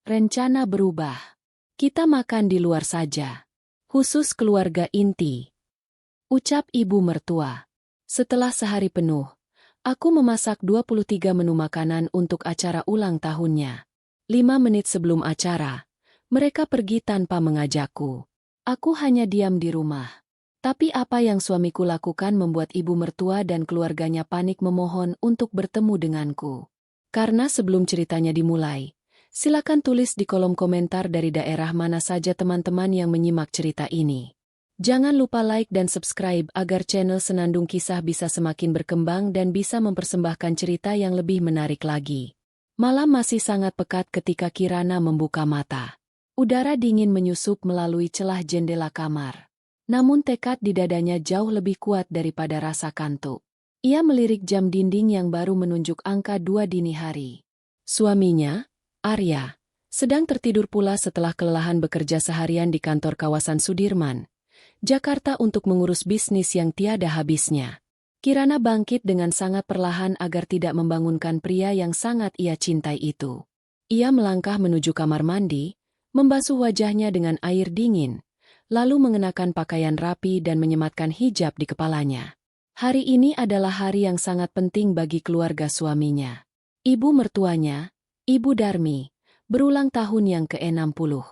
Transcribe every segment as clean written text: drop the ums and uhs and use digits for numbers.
Rencana berubah. Kita makan di luar saja. Khusus keluarga inti. Ucap ibu mertua. Setelah sehari penuh, aku memasak 23 menu makanan untuk acara ulang tahunnya. 5 menit sebelum acara, mereka pergi tanpa mengajakku. Aku hanya diam di rumah. Tapi apa yang suamiku lakukan membuat ibu mertua dan keluarganya panik memohon untuk bertemu denganku. Karena sebelum ceritanya dimulai, silakan tulis di kolom komentar dari daerah mana saja teman-teman yang menyimak cerita ini. Jangan lupa like dan subscribe agar channel Senandung Kisah bisa semakin berkembang dan bisa mempersembahkan cerita yang lebih menarik lagi. Malam masih sangat pekat ketika Kirana membuka mata. Udara dingin menyusup melalui celah jendela kamar. Namun tekad di dadanya jauh lebih kuat daripada rasa kantuk. Ia melirik jam dinding yang baru menunjuk angka 2 dini hari. Suaminya, Arya, sedang tertidur pula setelah kelelahan bekerja seharian di kantor kawasan Sudirman, Jakarta untuk mengurus bisnis yang tiada habisnya. Kirana bangkit dengan sangat perlahan agar tidak membangunkan pria yang sangat ia cintai itu. Ia melangkah menuju kamar mandi, membasuh wajahnya dengan air dingin, lalu mengenakan pakaian rapi dan menyematkan hijab di kepalanya. Hari ini adalah hari yang sangat penting bagi keluarga suaminya. Ibu mertuanya, Ibu Darmi, berulang tahun yang ke-60.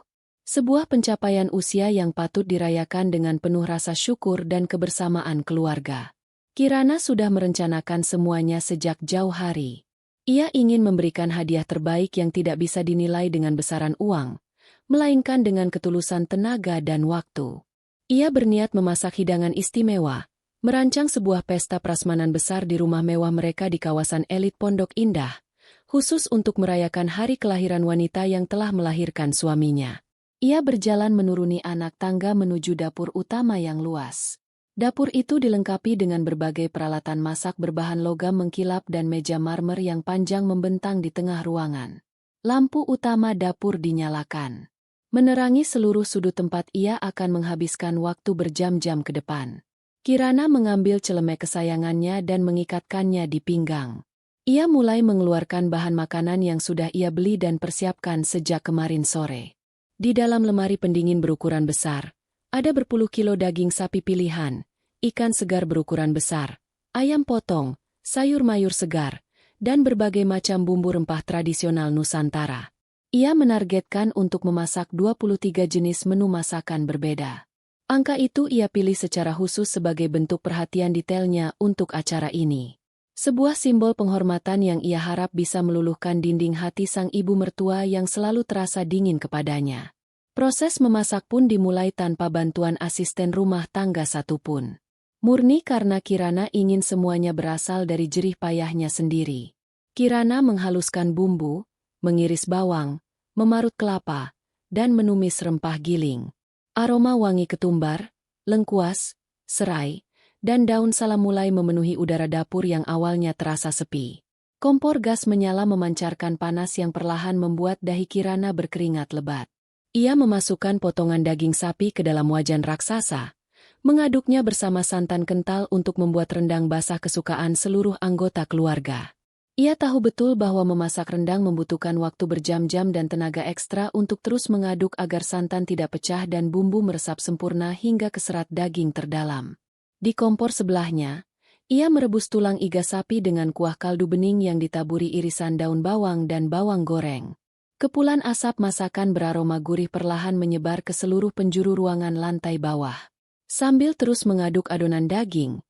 Sebuah pencapaian usia yang patut dirayakan dengan penuh rasa syukur dan kebersamaan keluarga. Kirana sudah merencanakan semuanya sejak jauh hari. Ia ingin memberikan hadiah terbaik yang tidak bisa dinilai dengan besaran uang, melainkan dengan ketulusan tenaga dan waktu. Ia berniat memasak hidangan istimewa, merancang sebuah pesta prasmanan besar di rumah mewah mereka di kawasan elit Pondok Indah, khusus untuk merayakan hari kelahiran wanita yang telah melahirkan suaminya. Ia berjalan menuruni anak tangga menuju dapur utama yang luas. Dapur itu dilengkapi dengan berbagai peralatan masak berbahan logam mengkilap dan meja marmer yang panjang membentang di tengah ruangan. Lampu utama dapur dinyalakan, menerangi seluruh sudut tempat. Ia akan menghabiskan waktu berjam-jam ke depan. Kirana mengambil celemek kesayangannya dan mengikatkannya di pinggang. Ia mulai mengeluarkan bahan makanan yang sudah ia beli dan persiapkan sejak kemarin sore. Di dalam lemari pendingin berukuran besar, ada berpuluh kilo daging sapi pilihan, ikan segar berukuran besar, ayam potong, sayur mayur segar, dan berbagai macam bumbu rempah tradisional Nusantara. Ia menargetkan untuk memasak 23 jenis menu masakan berbeda. Angka itu ia pilih secara khusus sebagai bentuk perhatian detailnya untuk acara ini. Sebuah simbol penghormatan yang ia harap bisa meluluhkan dinding hati sang ibu mertua yang selalu terasa dingin kepadanya. Proses memasak pun dimulai tanpa bantuan asisten rumah tangga satupun. Murni karena Kirana ingin semuanya berasal dari jerih payahnya sendiri. Kirana menghaluskan bumbu, mengiris bawang, memarut kelapa, dan menumis rempah giling. Aroma wangi ketumbar, lengkuas, serai, dan daun salam mulai memenuhi udara dapur yang awalnya terasa sepi. Kompor gas menyala memancarkan panas yang perlahan membuat dahi Kirana berkeringat lebat. Ia memasukkan potongan daging sapi ke dalam wajan raksasa, mengaduknya bersama santan kental untuk membuat rendang basah kesukaan seluruh anggota keluarga. Ia tahu betul bahwa memasak rendang membutuhkan waktu berjam-jam dan tenaga ekstra untuk terus mengaduk agar santan tidak pecah dan bumbu meresap sempurna hingga ke serat daging terdalam. Di kompor sebelahnya, ia merebus tulang iga sapi dengan kuah kaldu bening yang ditaburi irisan daun bawang dan bawang goreng. Kepulan asap masakan beraroma gurih perlahan menyebar ke seluruh penjuru ruangan lantai bawah. Sambil terus mengaduk adonan daging,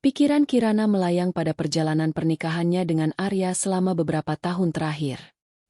pikiran Kirana melayang pada perjalanan pernikahannya dengan Arya selama beberapa tahun terakhir.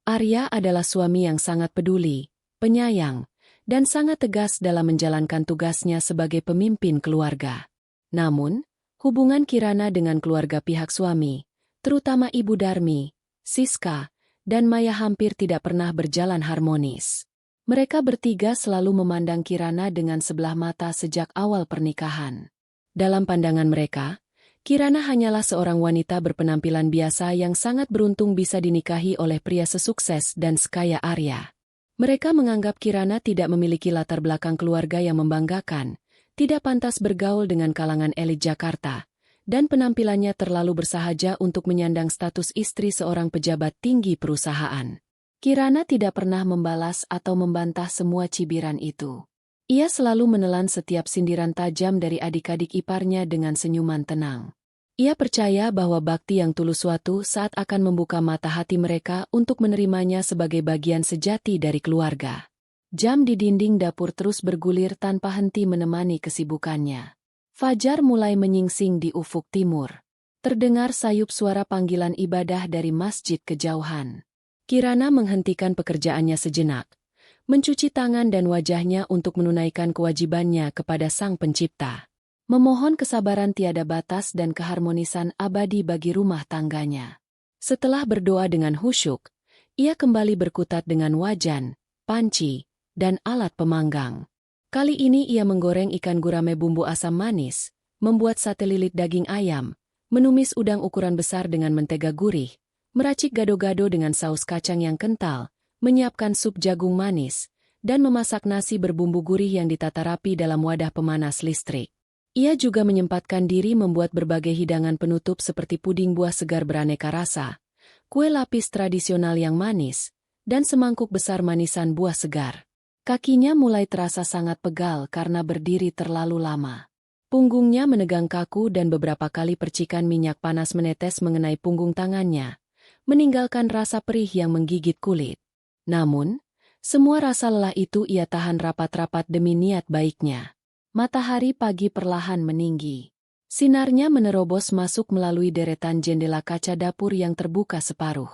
Arya adalah suami yang sangat peduli, penyayang, dan sangat tegas dalam menjalankan tugasnya sebagai pemimpin keluarga. Namun, hubungan Kirana dengan keluarga pihak suami, terutama Ibu Darmi, Siska, dan Maya hampir tidak pernah berjalan harmonis. Mereka bertiga selalu memandang Kirana dengan sebelah mata sejak awal pernikahan. Dalam pandangan mereka, Kirana hanyalah seorang wanita berpenampilan biasa yang sangat beruntung bisa dinikahi oleh pria sesukses dan sekaya Arya. Mereka menganggap Kirana tidak memiliki latar belakang keluarga yang membanggakan, tidak pantas bergaul dengan kalangan elit Jakarta, dan penampilannya terlalu bersahaja untuk menyandang status istri seorang pejabat tinggi perusahaan. Kirana tidak pernah membalas atau membantah semua cibiran itu. Ia selalu menelan setiap sindiran tajam dari adik-adik iparnya dengan senyuman tenang. Ia percaya bahwa bakti yang tulus suatu saat akan membuka mata hati mereka untuk menerimanya sebagai bagian sejati dari keluarga. Jam di dinding dapur terus bergulir tanpa henti menemani kesibukannya. Fajar mulai menyingsing di ufuk timur. Terdengar sayup suara panggilan ibadah dari masjid kejauhan. Kirana menghentikan pekerjaannya sejenak, mencuci tangan dan wajahnya untuk menunaikan kewajibannya kepada Sang Pencipta. Memohon kesabaran tiada batas dan keharmonisan abadi bagi rumah tangganya. Setelah berdoa dengan khusyuk, ia kembali berkutat dengan wajan, panci, dan alat pemanggang. Kali ini ia menggoreng ikan gurame bumbu asam manis, membuat sate lilit daging ayam, menumis udang ukuran besar dengan mentega gurih, meracik gado-gado dengan saus kacang yang kental, menyiapkan sup jagung manis, dan memasak nasi berbumbu gurih yang ditata rapi dalam wadah pemanas listrik. Ia juga menyempatkan diri membuat berbagai hidangan penutup seperti puding buah segar beraneka rasa, kue lapis tradisional yang manis, dan semangkuk besar manisan buah segar. Kakinya mulai terasa sangat pegal karena berdiri terlalu lama. Punggungnya menegang kaku dan beberapa kali percikan minyak panas menetes mengenai punggung tangannya, meninggalkan rasa perih yang menggigit kulit. Namun, semua rasa lelah itu ia tahan rapat-rapat demi niat baiknya. Matahari pagi perlahan meninggi. Sinarnya menerobos masuk melalui deretan jendela kaca dapur yang terbuka separuh.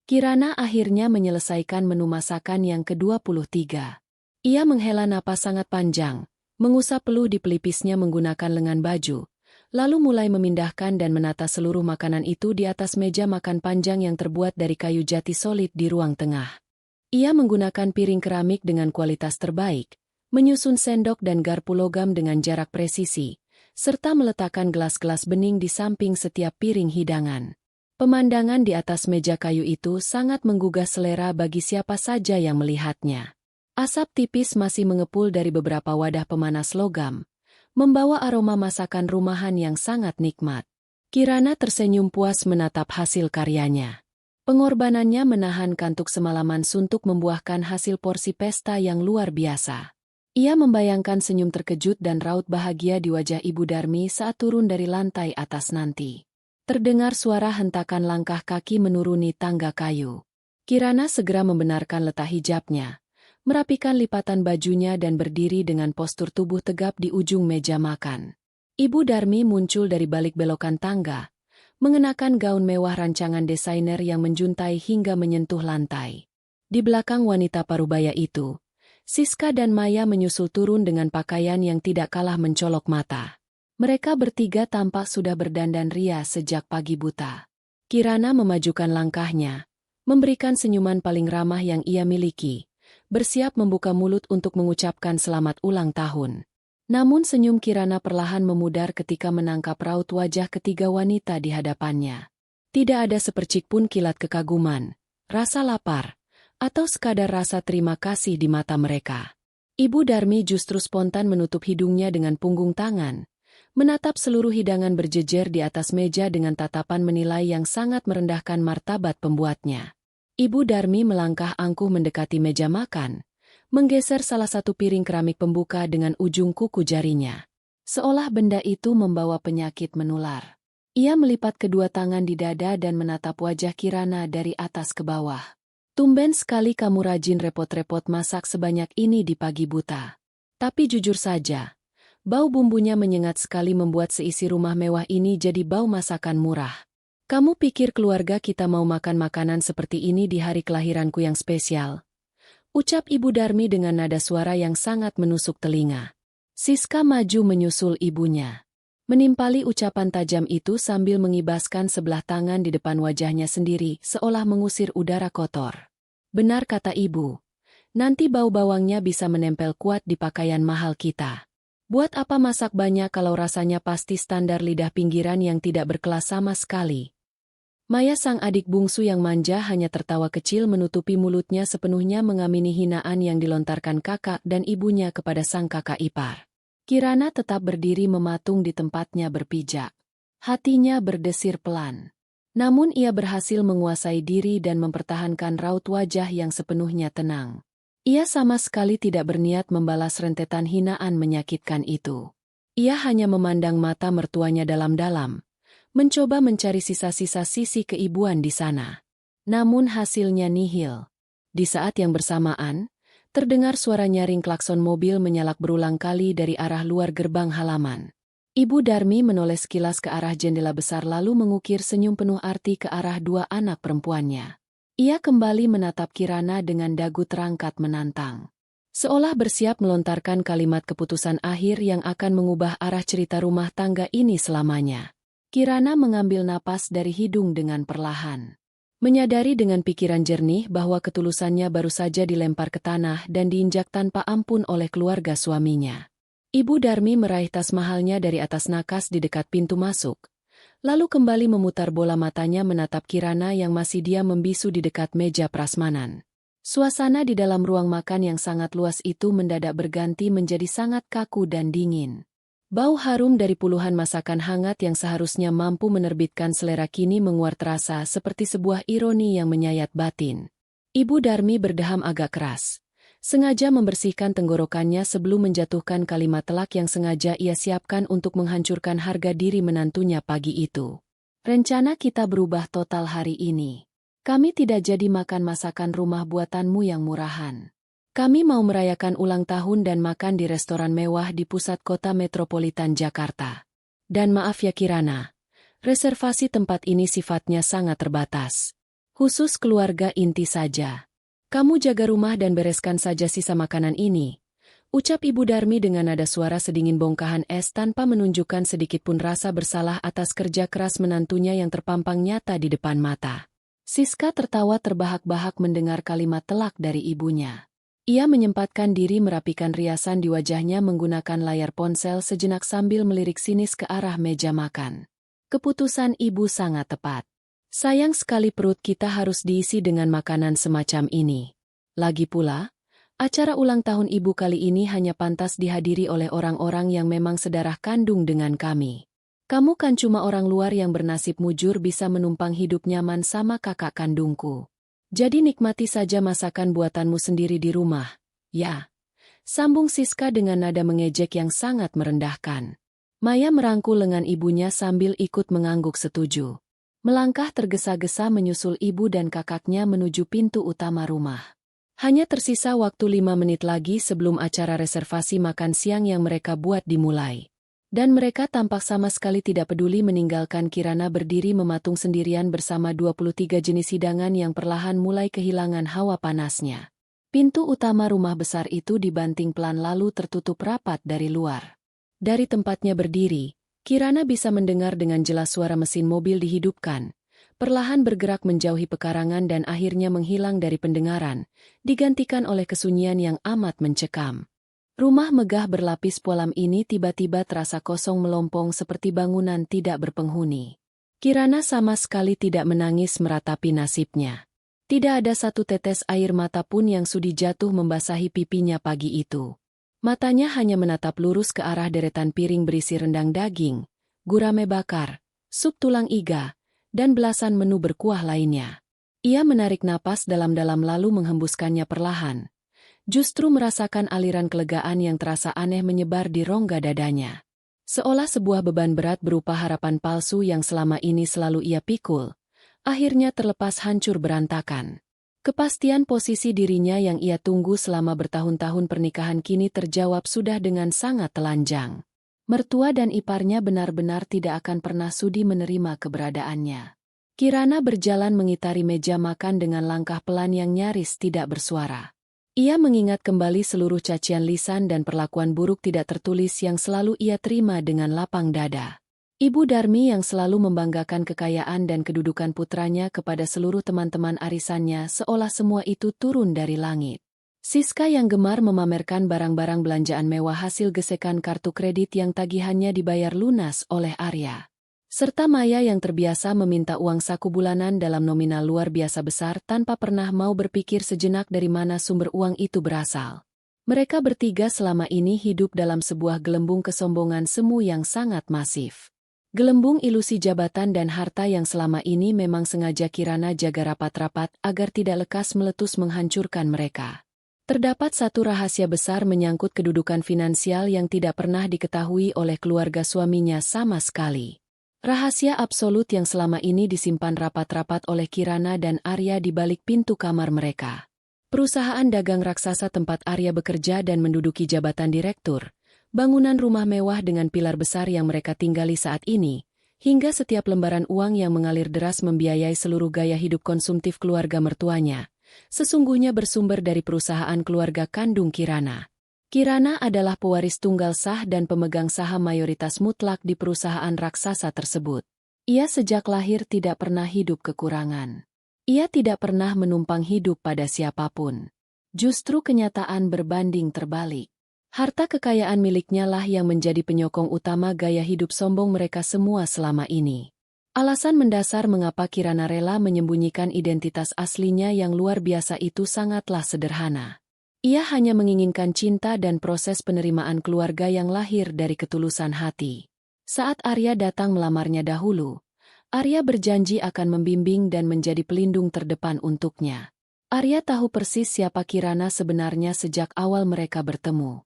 Kirana akhirnya menyelesaikan menu masakan yang ke-23. Ia menghela napas sangat panjang, mengusap peluh di pelipisnya menggunakan lengan baju, lalu mulai memindahkan dan menata seluruh makanan itu di atas meja makan panjang yang terbuat dari kayu jati solid di ruang tengah. Ia menggunakan piring keramik dengan kualitas terbaik, menyusun sendok dan garpu logam dengan jarak presisi, serta meletakkan gelas-gelas bening di samping setiap piring hidangan. Pemandangan di atas meja kayu itu sangat menggugah selera bagi siapa saja yang melihatnya. Asap tipis masih mengepul dari beberapa wadah pemanas logam, membawa aroma masakan rumahan yang sangat nikmat. Kirana tersenyum puas menatap hasil karyanya. Pengorbanannya menahan kantuk semalaman suntuk membuahkan hasil porsi pesta yang luar biasa. Ia membayangkan senyum terkejut dan raut bahagia di wajah Ibu Darmi saat turun dari lantai atas nanti. Terdengar suara hentakan langkah kaki menuruni tangga kayu. Kirana segera membenarkan letak hijabnya, merapikan lipatan bajunya dan berdiri dengan postur tubuh tegap di ujung meja makan. Ibu Darmi muncul dari balik belokan tangga, mengenakan gaun mewah rancangan desainer yang menjuntai hingga menyentuh lantai. Di belakang wanita parubaya itu, Siska dan Maya menyusul turun dengan pakaian yang tidak kalah mencolok mata. Mereka bertiga tampak sudah berdandan ria sejak pagi buta. Kirana memajukan langkahnya, memberikan senyuman paling ramah yang ia miliki, bersiap membuka mulut untuk mengucapkan selamat ulang tahun. Namun senyum Kirana perlahan memudar ketika menangkap raut wajah ketiga wanita di hadapannya. Tidak ada sepercik pun kilat kekaguman, rasa lapar, atau sekadar rasa terima kasih di mata mereka. Ibu Darmi justru spontan menutup hidungnya dengan punggung tangan, menatap seluruh hidangan berjejer di atas meja dengan tatapan menilai yang sangat merendahkan martabat pembuatnya. Ibu Darmi melangkah angkuh mendekati meja makan, menggeser salah satu piring keramik pembuka dengan ujung kuku jarinya. Seolah benda itu membawa penyakit menular. Ia melipat kedua tangan di dada dan menatap wajah Kirana dari atas ke bawah. Tumben sekali kamu rajin repot-repot masak sebanyak ini di pagi buta. Tapi jujur saja, bau bumbunya menyengat sekali membuat seisi rumah mewah ini jadi bau masakan murah. Kamu pikir keluarga kita mau makan makanan seperti ini di hari kelahiranku yang spesial? Ucap Ibu Darmi dengan nada suara yang sangat menusuk telinga. Siska maju menyusul ibunya, menimpali ucapan tajam itu sambil mengibaskan sebelah tangan di depan wajahnya sendiri seolah mengusir udara kotor. Benar kata ibu, nanti bau bawangnya bisa menempel kuat di pakaian mahal kita. Buat apa masak banyak kalau rasanya pasti standar lidah pinggiran yang tidak berkelas sama sekali. Maya sang adik bungsu yang manja hanya tertawa kecil menutupi mulutnya sepenuhnya mengamini hinaan yang dilontarkan kakak dan ibunya kepada sang kakak ipar. Kirana tetap berdiri mematung di tempatnya berpijak. Hatinya berdesir pelan. Namun ia berhasil menguasai diri dan mempertahankan raut wajah yang sepenuhnya tenang. Ia sama sekali tidak berniat membalas rentetan hinaan menyakitkan itu. Ia hanya memandang mata mertuanya dalam-dalam, mencoba mencari sisa-sisa sisi keibuan di sana. Namun hasilnya nihil. Di saat yang bersamaan, terdengar suara nyaring klakson mobil menyalak berulang kali dari arah luar gerbang halaman. Ibu Darmi menoleh sekilas ke arah jendela besar lalu mengukir senyum penuh arti ke arah dua anak perempuannya. Ia kembali menatap Kirana dengan dagu terangkat menantang. Seolah bersiap melontarkan kalimat keputusan akhir yang akan mengubah arah cerita rumah tangga ini selamanya. Kirana mengambil napas dari hidung dengan perlahan. Menyadari dengan pikiran jernih bahwa ketulusannya baru saja dilempar ke tanah dan diinjak tanpa ampun oleh keluarga suaminya. Ibu Darmi meraih tas mahalnya dari atas nakas di dekat pintu masuk, lalu kembali memutar bola matanya menatap Kirana yang masih diam membisu di dekat meja prasmanan. Suasana di dalam ruang makan yang sangat luas itu mendadak berganti menjadi sangat kaku dan dingin. Bau harum dari puluhan masakan hangat yang seharusnya mampu menerbitkan selera kini menguar terasa seperti sebuah ironi yang menyayat batin. Ibu Darmi berdeham agak keras. Sengaja membersihkan tenggorokannya sebelum menjatuhkan kalimat telak yang sengaja ia siapkan untuk menghancurkan harga diri menantunya pagi itu. Rencana kita berubah total hari ini. Kami tidak jadi makan masakan rumah buatanmu yang murahan. Kami mau merayakan ulang tahun dan makan di restoran mewah di pusat kota metropolitan Jakarta. Dan maaf ya Kirana, reservasi tempat ini sifatnya sangat terbatas. Khusus keluarga inti saja. Kamu jaga rumah dan bereskan saja sisa makanan ini, ucap Ibu Darmi dengan nada suara sedingin bongkahan es tanpa menunjukkan sedikitpun rasa bersalah atas kerja keras menantunya yang terpampang nyata di depan mata. Siska tertawa terbahak-bahak mendengar kalimat telak dari ibunya. Ia menyempatkan diri merapikan riasan di wajahnya menggunakan layar ponsel sejenak sambil melirik sinis ke arah meja makan. Keputusan ibu sangat tepat. Sayang sekali perut kita harus diisi dengan makanan semacam ini. Lagi pula, acara ulang tahun ibu kali ini hanya pantas dihadiri oleh orang-orang yang memang sedarah kandung dengan kami. Kamu kan cuma orang luar yang bernasib mujur bisa menumpang hidup nyaman sama kakak kandungku. Jadi nikmati saja masakan buatanmu sendiri di rumah. Ya, sambung Siska dengan nada mengejek yang sangat merendahkan. Maya merangkul lengan ibunya sambil ikut mengangguk setuju. Melangkah tergesa-gesa menyusul ibu dan kakaknya menuju pintu utama rumah. Hanya tersisa waktu 5 menit lagi sebelum acara reservasi makan siang yang mereka buat dimulai. Dan mereka tampak sama sekali tidak peduli meninggalkan Kirana berdiri mematung sendirian bersama 23 jenis hidangan yang perlahan mulai kehilangan hawa panasnya. Pintu utama rumah besar itu dibanting pelan lalu tertutup rapat dari luar. Dari tempatnya berdiri, Kirana bisa mendengar dengan jelas suara mesin mobil dihidupkan, perlahan bergerak menjauhi pekarangan dan akhirnya menghilang dari pendengaran, digantikan oleh kesunyian yang amat mencekam. Rumah megah berlapis pualam ini tiba-tiba terasa kosong melompong seperti bangunan tidak berpenghuni. Kirana sama sekali tidak menangis meratapi nasibnya. Tidak ada satu tetes air mata pun yang sudi jatuh membasahi pipinya pagi itu. Matanya hanya menatap lurus ke arah deretan piring berisi rendang daging, gurame bakar, sup tulang iga, dan belasan menu berkuah lainnya. Ia menarik napas dalam-dalam lalu menghembuskannya perlahan. Justru merasakan aliran kelegaan yang terasa aneh menyebar di rongga dadanya. Seolah sebuah beban berat berupa harapan palsu yang selama ini selalu ia pikul, akhirnya terlepas hancur berantakan. Kepastian posisi dirinya yang ia tunggu selama bertahun-tahun pernikahan kini terjawab sudah dengan sangat telanjang. Mertua dan iparnya benar-benar tidak akan pernah sudi menerima keberadaannya. Kirana berjalan mengitari meja makan dengan langkah pelan yang nyaris tidak bersuara. Ia mengingat kembali seluruh cacian lisan dan perlakuan buruk tidak tertulis yang selalu ia terima dengan lapang dada. Ibu Darmi yang selalu membanggakan kekayaan dan kedudukan putranya kepada seluruh teman-teman arisannya seolah semua itu turun dari langit. Siska yang gemar memamerkan barang-barang belanjaan mewah hasil gesekan kartu kredit yang tagihannya dibayar lunas oleh Arya. Serta Maya yang terbiasa meminta uang saku bulanan dalam nominal luar biasa besar tanpa pernah mau berpikir sejenak dari mana sumber uang itu berasal. Mereka bertiga selama ini hidup dalam sebuah gelembung kesombongan semu yang sangat masif. Gelembung ilusi jabatan dan harta yang selama ini memang sengaja Kirana jaga rapat-rapat agar tidak lekas meletus menghancurkan mereka. Terdapat satu rahasia besar menyangkut kedudukan finansial yang tidak pernah diketahui oleh keluarga suaminya sama sekali. Rahasia absolut yang selama ini disimpan rapat-rapat oleh Kirana dan Arya di balik pintu kamar mereka. Perusahaan dagang raksasa tempat Arya bekerja dan menduduki jabatan direktur, bangunan rumah mewah dengan pilar besar yang mereka tinggali saat ini, hingga setiap lembaran uang yang mengalir deras membiayai seluruh gaya hidup konsumtif keluarga mertuanya, sesungguhnya bersumber dari perusahaan keluarga kandung Kirana. Kirana adalah pewaris tunggal sah dan pemegang saham mayoritas mutlak di perusahaan raksasa tersebut. Ia sejak lahir tidak pernah hidup kekurangan. Ia tidak pernah menumpang hidup pada siapapun. Justru kenyataan berbanding terbalik. Harta kekayaan miliknya lah yang menjadi penyokong utama gaya hidup sombong mereka semua selama ini. Alasan mendasar mengapa Kirana rela menyembunyikan identitas aslinya yang luar biasa itu sangatlah sederhana. Ia hanya menginginkan cinta dan proses penerimaan keluarga yang lahir dari ketulusan hati. Saat Arya datang melamarnya dahulu, Arya berjanji akan membimbing dan menjadi pelindung terdepan untuknya. Arya tahu persis siapa Kirana sebenarnya sejak awal mereka bertemu.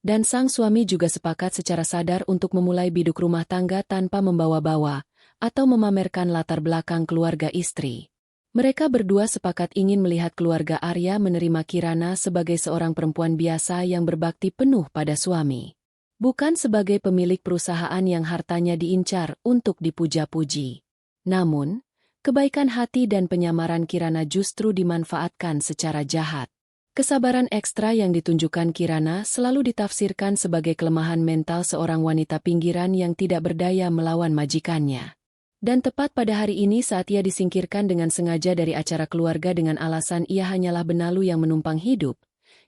Dan sang suami juga sepakat secara sadar untuk memulai biduk rumah tangga tanpa membawa-bawa atau memamerkan latar belakang keluarga istri. Mereka berdua sepakat ingin melihat keluarga Arya menerima Kirana sebagai seorang perempuan biasa yang berbakti penuh pada suami. Bukan sebagai pemilik perusahaan yang hartanya diincar untuk dipuja-puji. Namun, kebaikan hati dan penyamaran Kirana justru dimanfaatkan secara jahat. Kesabaran ekstra yang ditunjukkan Kirana selalu ditafsirkan sebagai kelemahan mental seorang wanita pinggiran yang tidak berdaya melawan majikannya. Dan tepat pada hari ini saat ia disingkirkan dengan sengaja dari acara keluarga dengan alasan ia hanyalah benalu yang menumpang hidup,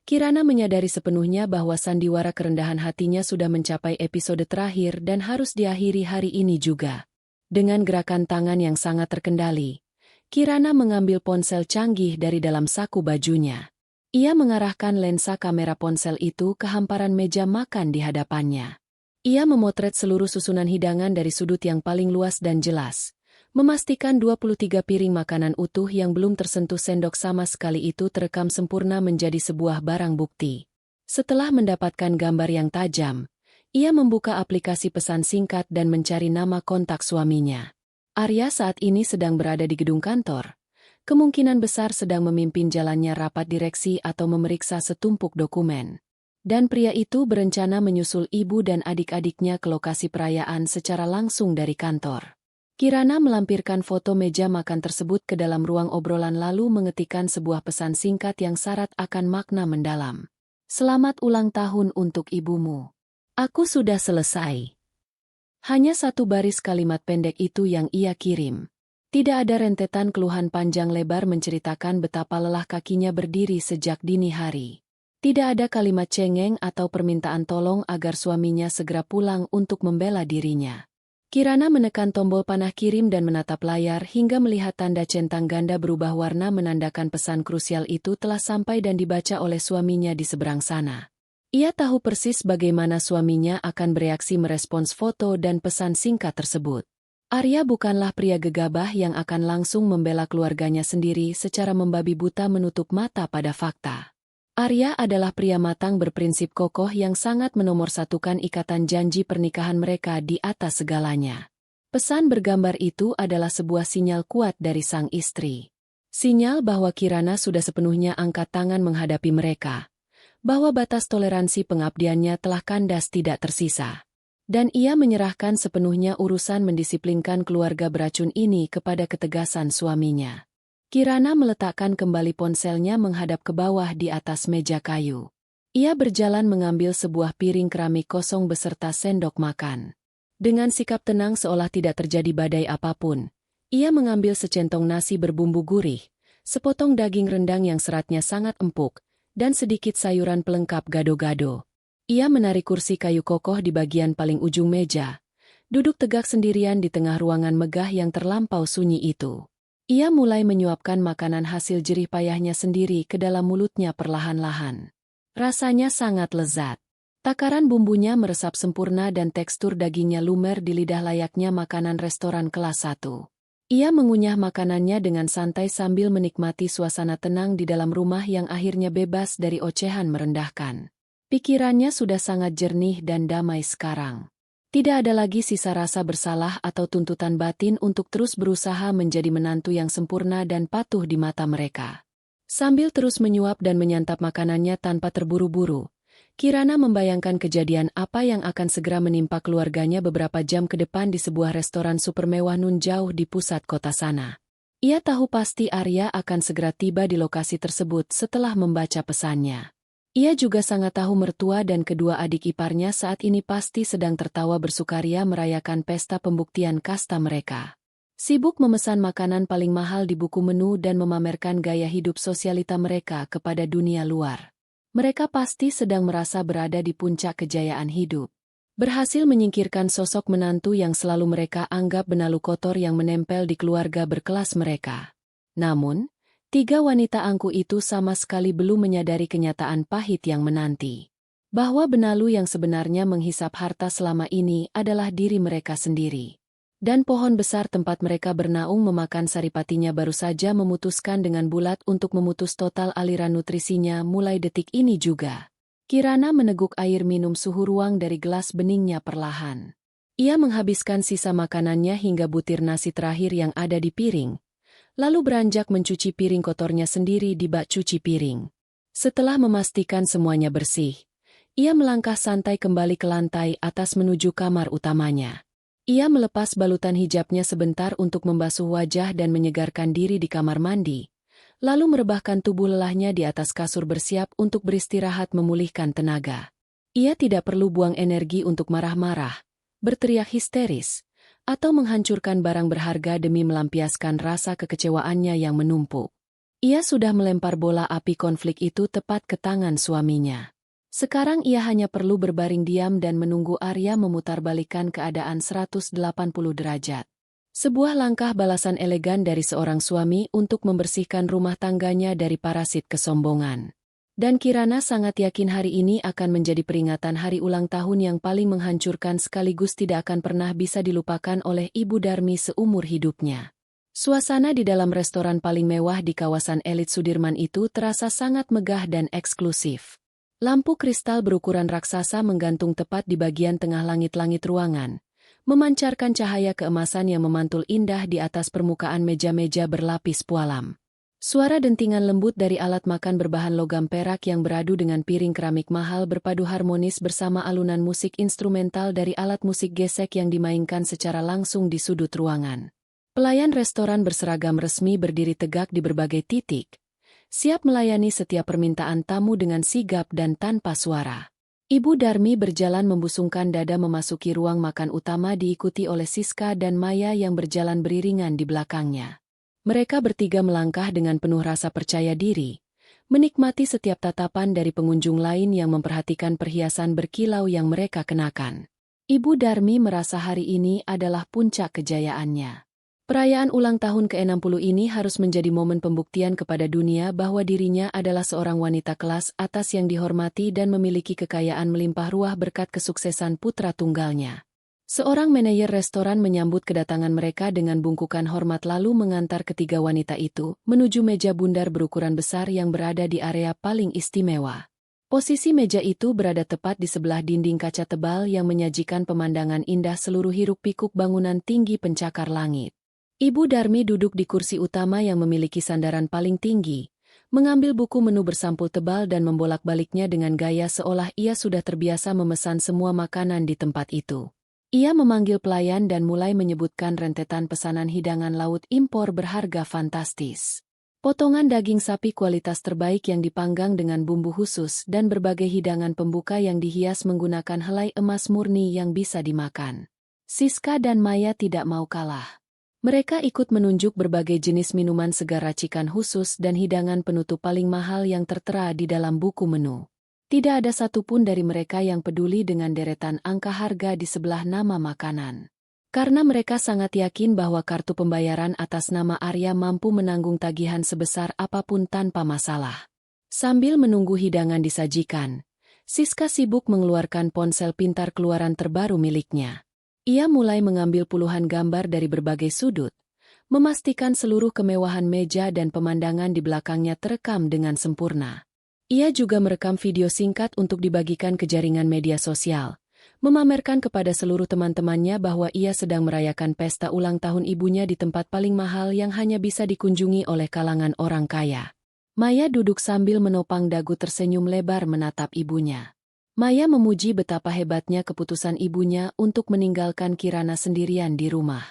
Kirana menyadari sepenuhnya bahwa sandiwara kerendahan hatinya sudah mencapai episode terakhir dan harus diakhiri hari ini juga. Dengan gerakan tangan yang sangat terkendali, Kirana mengambil ponsel canggih dari dalam saku bajunya. Ia mengarahkan lensa kamera ponsel itu ke hamparan meja makan di hadapannya. Ia memotret seluruh susunan hidangan dari sudut yang paling luas dan jelas, memastikan 23 piring makanan utuh yang belum tersentuh sendok sama sekali itu terekam sempurna menjadi sebuah barang bukti. Setelah mendapatkan gambar yang tajam, ia membuka aplikasi pesan singkat dan mencari nama kontak suaminya. Arya saat ini sedang berada di gedung kantor. Kemungkinan besar sedang memimpin jalannya rapat direksi atau memeriksa setumpuk dokumen. Dan pria itu berencana menyusul ibu dan adik-adiknya ke lokasi perayaan secara langsung dari kantor. Kirana melampirkan foto meja makan tersebut ke dalam ruang obrolan lalu mengetikkan sebuah pesan singkat yang syarat akan makna mendalam. Selamat ulang tahun untuk ibumu. Aku sudah selesai. Hanya satu baris kalimat pendek itu yang ia kirim. Tidak ada rentetan keluhan panjang lebar menceritakan betapa lelah kakinya berdiri sejak dini hari. Tidak ada kalimat cengeng atau permintaan tolong agar suaminya segera pulang untuk membela dirinya. Kirana menekan tombol panah kirim dan menatap layar hingga melihat tanda centang ganda berubah warna menandakan pesan krusial itu telah sampai dan dibaca oleh suaminya di seberang sana. Ia tahu persis bagaimana suaminya akan bereaksi merespons foto dan pesan singkat tersebut. Arya bukanlah pria gegabah yang akan langsung membela keluarganya sendiri secara membabi buta menutup mata pada fakta. Arya adalah pria matang berprinsip kokoh yang sangat menomorsatukan ikatan janji pernikahan mereka di atas segalanya. Pesan bergambar itu adalah sebuah sinyal kuat dari sang istri. Sinyal bahwa Kirana sudah sepenuhnya angkat tangan menghadapi mereka. Bahwa batas toleransi pengabdiannya telah kandas tidak tersisa. Dan ia menyerahkan sepenuhnya urusan mendisiplinkan keluarga beracun ini kepada ketegasan suaminya. Kirana meletakkan kembali ponselnya menghadap ke bawah di atas meja kayu. Ia berjalan mengambil sebuah piring keramik kosong beserta sendok makan. Dengan sikap tenang seolah tidak terjadi badai apapun, ia mengambil secentong nasi berbumbu gurih, sepotong daging rendang yang seratnya sangat empuk, dan sedikit sayuran pelengkap gado-gado. Ia menarik kursi kayu kokoh di bagian paling ujung meja, duduk tegak sendirian di tengah ruangan megah yang terlampau sunyi itu. Ia mulai menyuapkan makanan hasil jerih payahnya sendiri ke dalam mulutnya perlahan-lahan. Rasanya sangat lezat. Takaran bumbunya meresap sempurna dan tekstur dagingnya lumer di lidah layaknya makanan restoran kelas 1. Ia mengunyah makanannya dengan santai sambil menikmati suasana tenang di dalam rumah yang akhirnya bebas dari ocehan merendahkan. Pikirannya sudah sangat jernih dan damai sekarang. Tidak ada lagi sisa rasa bersalah atau tuntutan batin untuk terus berusaha menjadi menantu yang sempurna dan patuh di mata mereka. Sambil terus menyuap dan menyantap makanannya tanpa terburu-buru, Kirana membayangkan kejadian apa yang akan segera menimpa keluarganya beberapa jam ke depan di sebuah restoran super mewah nun jauh di pusat kota sana. Ia tahu pasti Arya akan segera tiba di lokasi tersebut setelah membaca pesannya. Ia juga sangat tahu mertua dan kedua adik iparnya saat ini pasti sedang tertawa bersukaria merayakan pesta pembuktian kasta mereka. Sibuk memesan makanan paling mahal di buku menu dan memamerkan gaya hidup sosialita mereka kepada dunia luar. Mereka pasti sedang merasa berada di puncak kejayaan hidup. Berhasil menyingkirkan sosok menantu yang selalu mereka anggap benalu kotor yang menempel di keluarga berkelas mereka. Namun, 3 wanita angku itu sama sekali belum menyadari kenyataan pahit yang menanti. Bahwa benalu yang sebenarnya menghisap harta selama ini adalah diri mereka sendiri. Dan pohon besar tempat mereka bernaung memakan saripatinya baru saja memutuskan dengan bulat untuk memutus total aliran nutrisinya mulai detik ini juga. Kirana meneguk air minum suhu ruang dari gelas beningnya perlahan. Ia menghabiskan sisa makanannya hingga butir nasi terakhir yang ada di piring, lalu beranjak mencuci piring kotornya sendiri di bak cuci piring. Setelah memastikan semuanya bersih, ia melangkah santai kembali ke lantai atas menuju kamar utamanya. Ia melepas balutan hijabnya sebentar untuk membasuh wajah dan menyegarkan diri di kamar mandi, lalu merebahkan tubuh lelahnya di atas kasur bersiap untuk beristirahat memulihkan tenaga. Ia tidak perlu buang energi untuk marah-marah, berteriak histeris, atau menghancurkan barang berharga demi melampiaskan rasa kekecewaannya yang menumpuk. Ia sudah melempar bola api konflik itu tepat ke tangan suaminya. Sekarang ia hanya perlu berbaring diam dan menunggu Arya memutarbalikkan keadaan 180 derajat. Sebuah langkah balasan elegan dari seorang suami untuk membersihkan rumah tangganya dari parasit kesombongan. Dan Kirana sangat yakin hari ini akan menjadi peringatan hari ulang tahun yang paling menghancurkan sekaligus tidak akan pernah bisa dilupakan oleh Ibu Darmi seumur hidupnya. Suasana di dalam restoran paling mewah di kawasan elit Sudirman itu terasa sangat megah dan eksklusif. Lampu kristal berukuran raksasa menggantung tepat di bagian tengah langit-langit ruangan, memancarkan cahaya keemasan yang memantul indah di atas permukaan meja-meja berlapis pualam. Suara dentingan lembut dari alat makan berbahan logam perak yang beradu dengan piring keramik mahal berpadu harmonis bersama alunan musik instrumental dari alat musik gesek yang dimainkan secara langsung di sudut ruangan. Pelayan restoran berseragam resmi berdiri tegak di berbagai titik, siap melayani setiap permintaan tamu dengan sigap dan tanpa suara. Ibu Darmi berjalan membusungkan dada memasuki ruang makan utama diikuti oleh Siska dan Maya yang berjalan beriringan di belakangnya. Mereka bertiga melangkah dengan penuh rasa percaya diri, menikmati setiap tatapan dari pengunjung lain yang memperhatikan perhiasan berkilau yang mereka kenakan. Ibu Darmi merasa hari ini adalah puncak kejayaannya. Perayaan ulang tahun ke-60 ini harus menjadi momen pembuktian kepada dunia bahwa dirinya adalah seorang wanita kelas atas yang dihormati dan memiliki kekayaan melimpah ruah berkat kesuksesan putra tunggalnya. Seorang manajer restoran menyambut kedatangan mereka dengan bungkukan hormat lalu mengantar ketiga wanita itu menuju meja bundar berukuran besar yang berada di area paling istimewa. Posisi meja itu berada tepat di sebelah dinding kaca tebal yang menyajikan pemandangan indah seluruh hiruk-pikuk bangunan tinggi pencakar langit. Ibu Darmi duduk di kursi utama yang memiliki sandaran paling tinggi, mengambil buku menu bersampul tebal dan membolak-baliknya dengan gaya seolah ia sudah terbiasa memesan semua makanan di tempat itu. Ia memanggil pelayan dan mulai menyebutkan rentetan pesanan hidangan laut impor berharga fantastis. Potongan daging sapi kualitas terbaik yang dipanggang dengan bumbu khusus dan berbagai hidangan pembuka yang dihias menggunakan helai emas murni yang bisa dimakan. Siska dan Maya tidak mau kalah. Mereka ikut menunjuk berbagai jenis minuman segar racikan khusus dan hidangan penutup paling mahal yang tertera di dalam buku menu. Tidak ada satupun dari mereka yang peduli dengan deretan angka harga di sebelah nama makanan. Karena mereka sangat yakin bahwa kartu pembayaran atas nama Arya mampu menanggung tagihan sebesar apapun tanpa masalah. Sambil menunggu hidangan disajikan, Siska sibuk mengeluarkan ponsel pintar keluaran terbaru miliknya. Ia mulai mengambil puluhan gambar dari berbagai sudut, memastikan seluruh kemewahan meja dan pemandangan di belakangnya terekam dengan sempurna. Ia juga merekam video singkat untuk dibagikan ke jaringan media sosial, memamerkan kepada seluruh teman-temannya bahwa ia sedang merayakan pesta ulang tahun ibunya di tempat paling mahal yang hanya bisa dikunjungi oleh kalangan orang kaya. Maya duduk sambil menopang dagu tersenyum lebar menatap ibunya. Maya memuji betapa hebatnya keputusan ibunya untuk meninggalkan Kirana sendirian di rumah.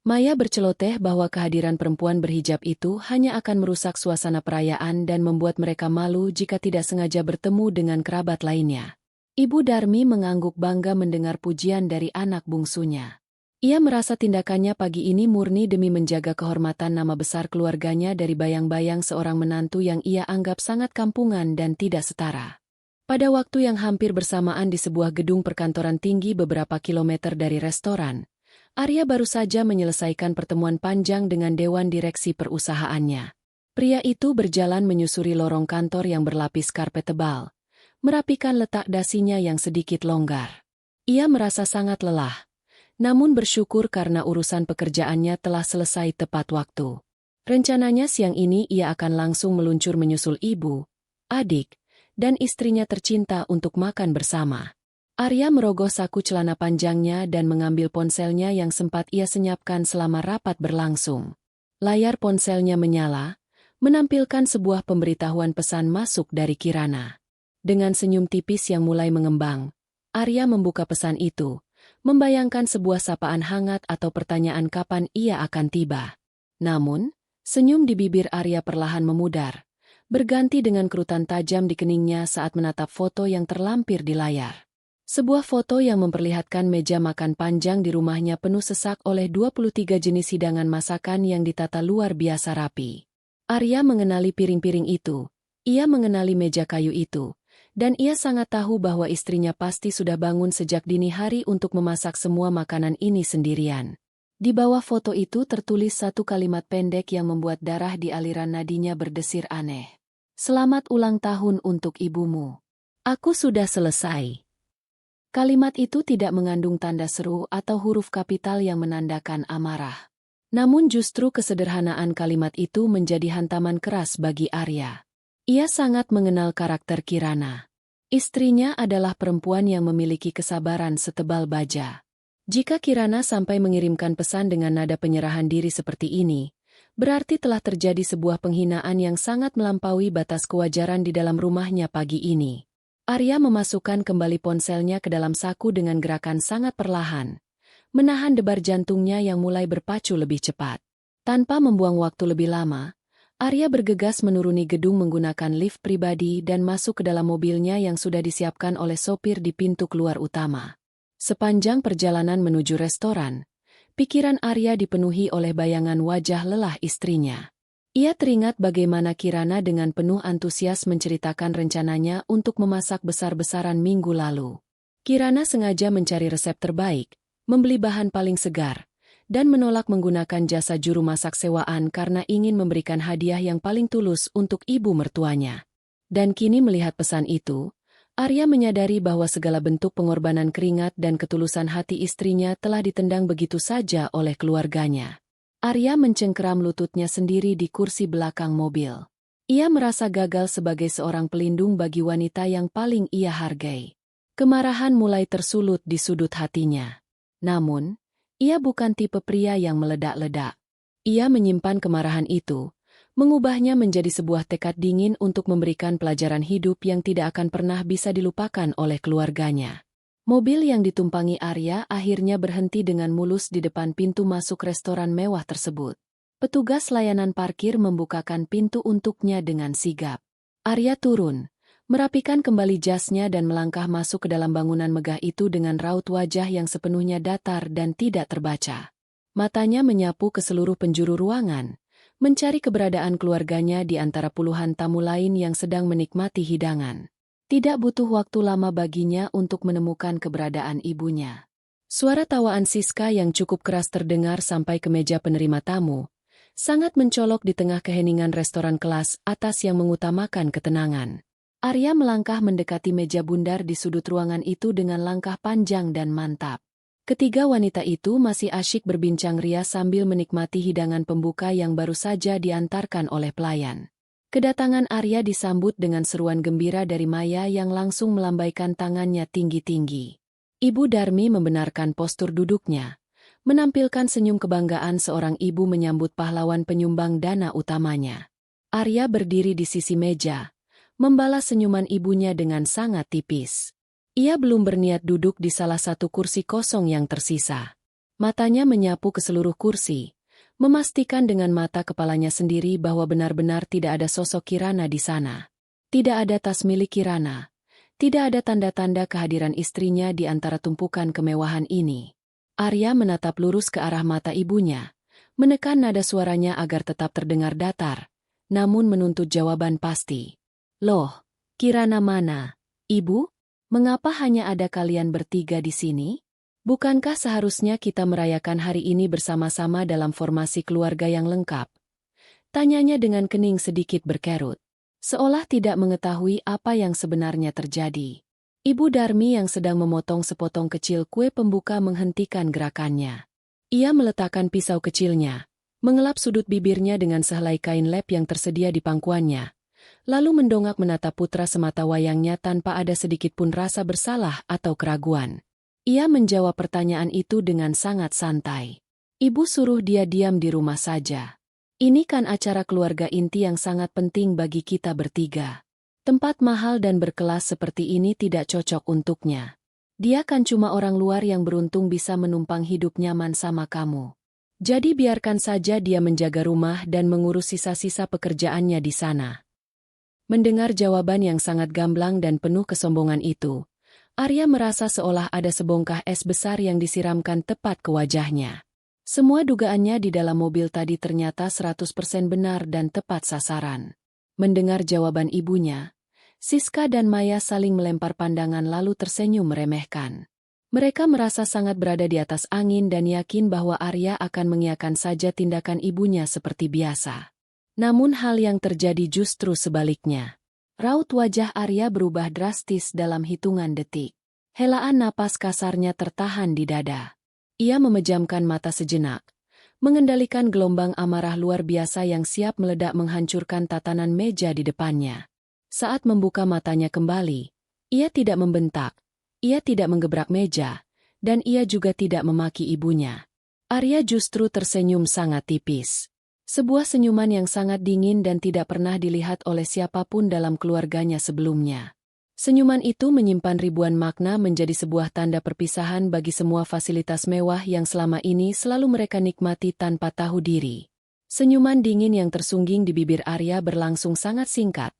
Maya berceloteh bahwa kehadiran perempuan berhijab itu hanya akan merusak suasana perayaan dan membuat mereka malu jika tidak sengaja bertemu dengan kerabat lainnya. Ibu Darmi mengangguk bangga mendengar pujian dari anak bungsunya. Ia merasa tindakannya pagi ini murni demi menjaga kehormatan nama besar keluarganya dari bayang-bayang seorang menantu yang ia anggap sangat kampungan dan tidak setara. Pada waktu yang hampir bersamaan di sebuah gedung perkantoran tinggi beberapa kilometer dari restoran, Arya baru saja menyelesaikan pertemuan panjang dengan dewan direksi perusahaannya. Pria itu berjalan menyusuri lorong kantor yang berlapis karpet tebal, merapikan letak dasinya yang sedikit longgar. Ia merasa sangat lelah, namun bersyukur karena urusan pekerjaannya telah selesai tepat waktu. Rencananya siang ini ia akan langsung meluncur menyusul ibu, adik, dan istrinya tercinta untuk makan bersama. Arya merogoh saku celana panjangnya dan mengambil ponselnya yang sempat ia senyapkan selama rapat berlangsung. Layar ponselnya menyala, menampilkan sebuah pemberitahuan pesan masuk dari Kirana. Dengan senyum tipis yang mulai mengembang, Arya membuka pesan itu, membayangkan sebuah sapaan hangat atau pertanyaan kapan ia akan tiba. Namun, senyum di bibir Arya perlahan memudar, berganti dengan kerutan tajam di keningnya saat menatap foto yang terlampir di layar. Sebuah foto yang memperlihatkan meja makan panjang di rumahnya penuh sesak oleh 23 jenis hidangan masakan yang ditata luar biasa rapi. Arya mengenali piring-piring itu, ia mengenali meja kayu itu, dan ia sangat tahu bahwa istrinya pasti sudah bangun sejak dini hari untuk memasak semua makanan ini sendirian. Di bawah foto itu tertulis satu kalimat pendek yang membuat darah di aliran nadinya berdesir aneh. Selamat ulang tahun untuk ibumu. Aku sudah selesai. Kalimat itu tidak mengandung tanda seru atau huruf kapital yang menandakan amarah. Namun justru kesederhanaan kalimat itu menjadi hantaman keras bagi Arya. Ia sangat mengenal karakter Kirana. Istrinya adalah perempuan yang memiliki kesabaran setebal baja. Jika Kirana sampai mengirimkan pesan dengan nada penyerahan diri seperti ini, berarti telah terjadi sebuah penghinaan yang sangat melampaui batas kewajaran di dalam rumahnya pagi ini. Arya memasukkan kembali ponselnya ke dalam saku dengan gerakan sangat perlahan, menahan debar jantungnya yang mulai berpacu lebih cepat. Tanpa membuang waktu lebih lama, Arya bergegas menuruni gedung menggunakan lift pribadi dan masuk ke dalam mobilnya yang sudah disiapkan oleh sopir di pintu keluar utama. Sepanjang perjalanan menuju restoran, pikiran Arya dipenuhi oleh bayangan wajah lelah istrinya. Ia teringat bagaimana Kirana dengan penuh antusias menceritakan rencananya untuk memasak besar-besaran minggu lalu. Kirana sengaja mencari resep terbaik, membeli bahan paling segar, dan menolak menggunakan jasa juru masak sewaan karena ingin memberikan hadiah yang paling tulus untuk ibu mertuanya. Dan kini melihat pesan itu, Arya menyadari bahwa segala bentuk pengorbanan keringat dan ketulusan hati istrinya telah ditendang begitu saja oleh keluarganya. Arya mencengkeram lututnya sendiri di kursi belakang mobil. Ia merasa gagal sebagai seorang pelindung bagi wanita yang paling ia hargai. Kemarahan mulai tersulut di sudut hatinya. Namun, ia bukan tipe pria yang meledak-ledak. Ia menyimpan kemarahan itu, mengubahnya menjadi sebuah tekad dingin untuk memberikan pelajaran hidup yang tidak akan pernah bisa dilupakan oleh keluarganya. Mobil yang ditumpangi Arya akhirnya berhenti dengan mulus di depan pintu masuk restoran mewah tersebut. Petugas layanan parkir membukakan pintu untuknya dengan sigap. Arya turun, merapikan kembali jasnya dan melangkah masuk ke dalam bangunan megah itu dengan raut wajah yang sepenuhnya datar dan tidak terbaca. Matanya menyapu ke seluruh penjuru ruangan, mencari keberadaan keluarganya di antara puluhan tamu lain yang sedang menikmati hidangan. Tidak butuh waktu lama baginya untuk menemukan keberadaan ibunya. Suara tawaan Siska yang cukup keras terdengar sampai ke meja penerima tamu, sangat mencolok di tengah keheningan restoran kelas atas yang mengutamakan ketenangan. Arya melangkah mendekati meja bundar di sudut ruangan itu dengan langkah panjang dan mantap. Ketiga wanita itu masih asyik berbincang ria sambil menikmati hidangan pembuka yang baru saja diantarkan oleh pelayan. Kedatangan Arya disambut dengan seruan gembira dari Maya yang langsung melambaikan tangannya tinggi-tinggi. Ibu Darmi membenarkan postur duduknya, menampilkan senyum kebanggaan seorang ibu menyambut pahlawan penyumbang dana utamanya. Arya berdiri di sisi meja, membalas senyuman ibunya dengan sangat tipis. Ia belum berniat duduk di salah satu kursi kosong yang tersisa. Matanya menyapu ke seluruh kursi, memastikan dengan mata kepalanya sendiri bahwa benar-benar tidak ada sosok Kirana di sana. Tidak ada tas milik Kirana. Tidak ada tanda-tanda kehadiran istrinya di antara tumpukan kemewahan ini. Arya menatap lurus ke arah mata ibunya, menekan nada suaranya agar tetap terdengar datar, namun menuntut jawaban pasti. Loh, Kirana mana? Ibu? Mengapa hanya ada kalian bertiga di sini? Bukankah seharusnya kita merayakan hari ini bersama-sama dalam formasi keluarga yang lengkap? Tanyanya dengan kening sedikit berkerut, seolah tidak mengetahui apa yang sebenarnya terjadi. Ibu Darmi yang sedang memotong sepotong kecil kue pembuka menghentikan gerakannya. Ia meletakkan pisau kecilnya, mengelap sudut bibirnya dengan sehelai kain lap yang tersedia di pangkuannya, lalu mendongak menatap putra semata wayangnya tanpa ada sedikit pun rasa bersalah atau keraguan. Ia menjawab pertanyaan itu dengan sangat santai. Ibu suruh dia diam di rumah saja. Ini kan acara keluarga inti yang sangat penting bagi kita bertiga. Tempat mahal dan berkelas seperti ini tidak cocok untuknya. Dia kan cuma orang luar yang beruntung bisa menumpang hidup nyaman sama kamu. Jadi biarkan saja dia menjaga rumah dan mengurus sisa-sisa pekerjaannya di sana. Mendengar jawaban yang sangat gamblang dan penuh kesombongan itu, Arya merasa seolah ada sebongkah es besar yang disiramkan tepat ke wajahnya. Semua dugaannya di dalam mobil tadi ternyata 100% benar dan tepat sasaran. Mendengar jawaban ibunya, Siska dan Maya saling melempar pandangan lalu tersenyum meremehkan. Mereka merasa sangat berada di atas angin dan yakin bahwa Arya akan mengiyakan saja tindakan ibunya seperti biasa. Namun hal yang terjadi justru sebaliknya. Raut wajah Arya berubah drastis dalam hitungan detik. Helaan napas kasarnya tertahan di dada. Ia memejamkan mata sejenak, mengendalikan gelombang amarah luar biasa yang siap meledak menghancurkan tatanan meja di depannya. Saat membuka matanya kembali, ia tidak membentak, ia tidak menggebrak meja, dan ia juga tidak memaki ibunya. Arya justru tersenyum sangat tipis. Sebuah senyuman yang sangat dingin dan tidak pernah dilihat oleh siapapun dalam keluarganya sebelumnya. Senyuman itu menyimpan ribuan makna menjadi sebuah tanda perpisahan bagi semua fasilitas mewah yang selama ini selalu mereka nikmati tanpa tahu diri. Senyuman dingin yang tersungging di bibir Arya berlangsung sangat singkat,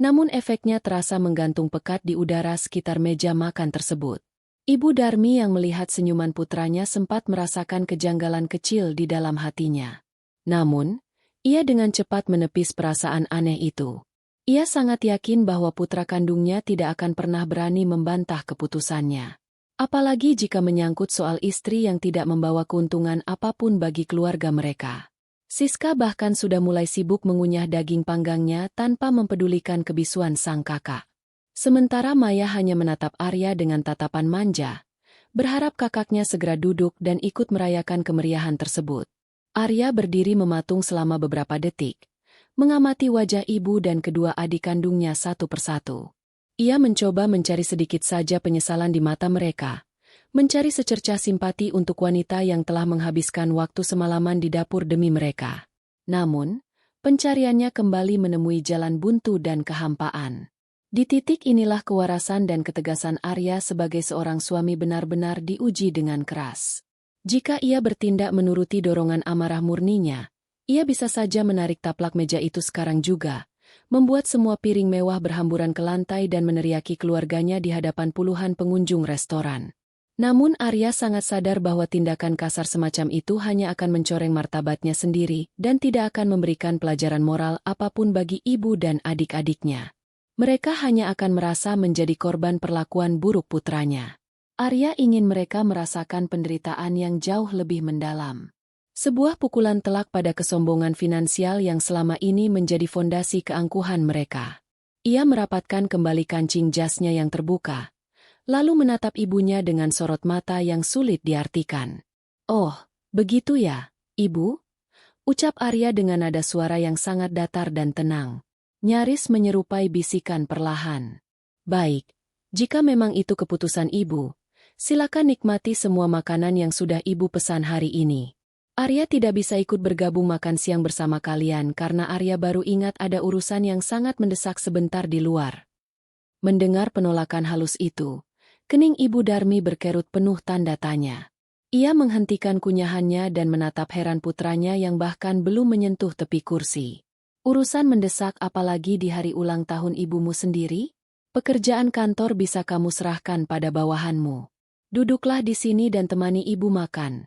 namun efeknya terasa menggantung pekat di udara sekitar meja makan tersebut. Ibu Darmi yang melihat senyuman putranya sempat merasakan kejanggalan kecil di dalam hatinya. Namun, ia dengan cepat menepis perasaan aneh itu. Ia sangat yakin bahwa putra kandungnya tidak akan pernah berani membantah keputusannya. Apalagi jika menyangkut soal istri yang tidak membawa keuntungan apapun bagi keluarga mereka. Siska bahkan sudah mulai sibuk mengunyah daging panggangnya tanpa mempedulikan kebisuan sang kakak. Sementara Maya hanya menatap Arya dengan tatapan manja, berharap kakaknya segera duduk dan ikut merayakan kemeriahan tersebut. Arya berdiri mematung selama beberapa detik, mengamati wajah ibu dan kedua adik kandungnya satu persatu. Ia mencoba mencari sedikit saja penyesalan di mata mereka, mencari secercah simpati untuk wanita yang telah menghabiskan waktu semalaman di dapur demi mereka. Namun, pencariannya kembali menemui jalan buntu dan kehampaan. Di titik inilah kewarasan dan ketegasan Arya sebagai seorang suami benar-benar diuji dengan keras. Jika ia bertindak menuruti dorongan amarah murninya, ia bisa saja menarik taplak meja itu sekarang juga, membuat semua piring mewah berhamburan ke lantai dan meneriaki keluarganya di hadapan puluhan pengunjung restoran. Namun Arya sangat sadar bahwa tindakan kasar semacam itu hanya akan mencoreng martabatnya sendiri dan tidak akan memberikan pelajaran moral apapun bagi ibu dan adik-adiknya. Mereka hanya akan merasa menjadi korban perlakuan buruk putranya. Arya ingin mereka merasakan penderitaan yang jauh lebih mendalam. Sebuah pukulan telak pada kesombongan finansial yang selama ini menjadi fondasi keangkuhan mereka. Ia merapatkan kembali kancing jasnya yang terbuka, lalu menatap ibunya dengan sorot mata yang sulit diartikan. "Oh, begitu ya, Ibu?" ucap Arya dengan nada suara yang sangat datar dan tenang, nyaris menyerupai bisikan perlahan. "Baik, jika memang itu keputusan Ibu, silakan nikmati semua makanan yang sudah Ibu pesan hari ini." Arya tidak bisa ikut bergabung makan siang bersama kalian karena Arya baru ingat ada urusan yang sangat mendesak sebentar di luar. Mendengar penolakan halus itu, kening Ibu Darmi berkerut penuh tanda tanya. Ia menghentikan kunyahannya dan menatap heran putranya yang bahkan belum menyentuh tepi kursi. "Urusan mendesak apalagi di hari ulang tahun ibumu sendiri? Pekerjaan kantor bisa kamu serahkan pada bawahanmu. Duduklah di sini dan temani ibu makan."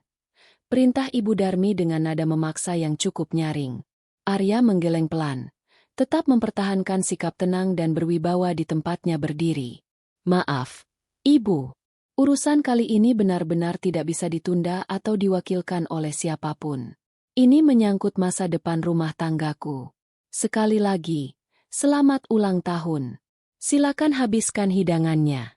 Perintah Ibu Darmi dengan nada memaksa yang cukup nyaring. Arya menggeleng pelan, tetap mempertahankan sikap tenang dan berwibawa di tempatnya berdiri. "Maaf, Ibu. Urusan kali ini benar-benar tidak bisa ditunda atau diwakilkan oleh siapapun. Ini menyangkut masa depan rumah tanggaku. Sekali lagi, selamat ulang tahun. Silakan habiskan hidangannya."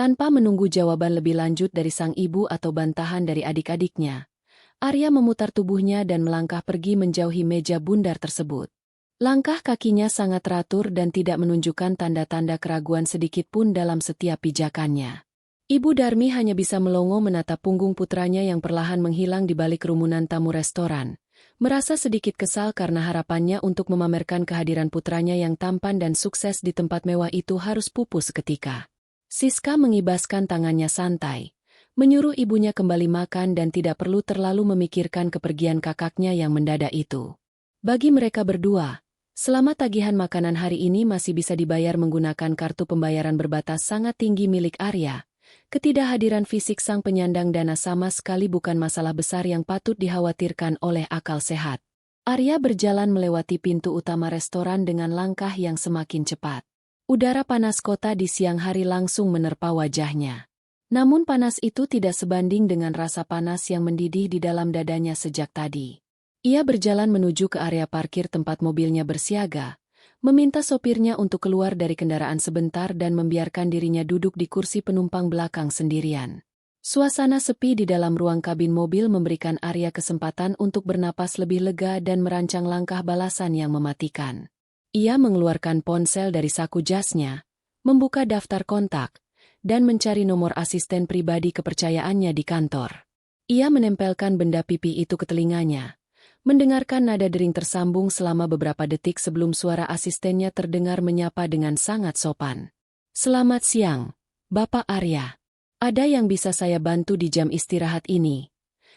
Tanpa menunggu jawaban lebih lanjut dari sang ibu atau bantahan dari adik-adiknya, Arya memutar tubuhnya dan melangkah pergi menjauhi meja bundar tersebut. Langkah kakinya sangat teratur dan tidak menunjukkan tanda-tanda keraguan sedikit pun dalam setiap pijakannya. Ibu Darmi hanya bisa melongo menatap punggung putranya yang perlahan menghilang di balik kerumunan tamu restoran, merasa sedikit kesal karena harapannya untuk memamerkan kehadiran putranya yang tampan dan sukses di tempat mewah itu harus pupus seketika. Siska mengibaskan tangannya santai, menyuruh ibunya kembali makan dan tidak perlu terlalu memikirkan kepergian kakaknya yang mendadak itu. Bagi mereka berdua, selama tagihan makanan hari ini masih bisa dibayar menggunakan kartu pembayaran berbatas sangat tinggi milik Arya, ketidakhadiran fisik sang penyandang dana sama sekali bukan masalah besar yang patut dikhawatirkan oleh akal sehat. Arya berjalan melewati pintu utama restoran dengan langkah yang semakin cepat. Udara panas kota di siang hari langsung menerpa wajahnya. Namun panas itu tidak sebanding dengan rasa panas yang mendidih di dalam dadanya sejak tadi. Ia berjalan menuju ke area parkir tempat mobilnya bersiaga, meminta sopirnya untuk keluar dari kendaraan sebentar dan membiarkan dirinya duduk di kursi penumpang belakang sendirian. Suasana sepi di dalam ruang kabin mobil memberikan Arya kesempatan untuk bernapas lebih lega dan merancang langkah balasan yang mematikan. Ia mengeluarkan ponsel dari saku jasnya, membuka daftar kontak, dan mencari nomor asisten pribadi kepercayaannya di kantor. Ia menempelkan benda pipi itu ke telinganya, mendengarkan nada dering tersambung selama beberapa detik sebelum suara asistennya terdengar menyapa dengan sangat sopan. "Selamat siang, Bapak Arya. Ada yang bisa saya bantu di jam istirahat ini?"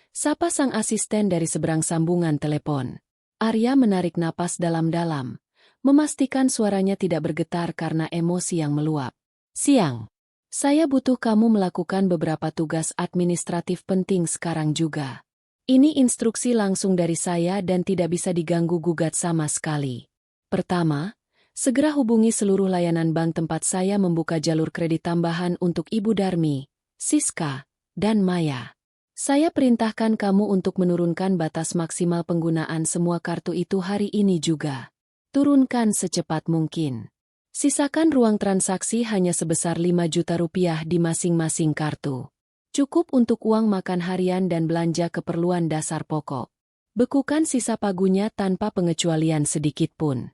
Sapa sang asisten dari seberang sambungan telepon. Arya menarik napas dalam-dalam, memastikan suaranya tidak bergetar karena emosi yang meluap. "Siang. Saya butuh kamu melakukan beberapa tugas administratif penting sekarang juga. Ini instruksi langsung dari saya dan tidak bisa diganggu-gugat sama sekali. Pertama, segera hubungi seluruh layanan bank tempat saya membuka jalur kredit tambahan untuk Ibu Darmi, Siska, dan Maya. Saya perintahkan kamu untuk menurunkan batas maksimal penggunaan semua kartu itu hari ini juga. Turunkan secepat mungkin. Sisakan ruang transaksi hanya sebesar 5 juta rupiah di masing-masing kartu. Cukup untuk uang makan harian dan belanja keperluan dasar pokok. Bekukan sisa pagunya tanpa pengecualian sedikit pun."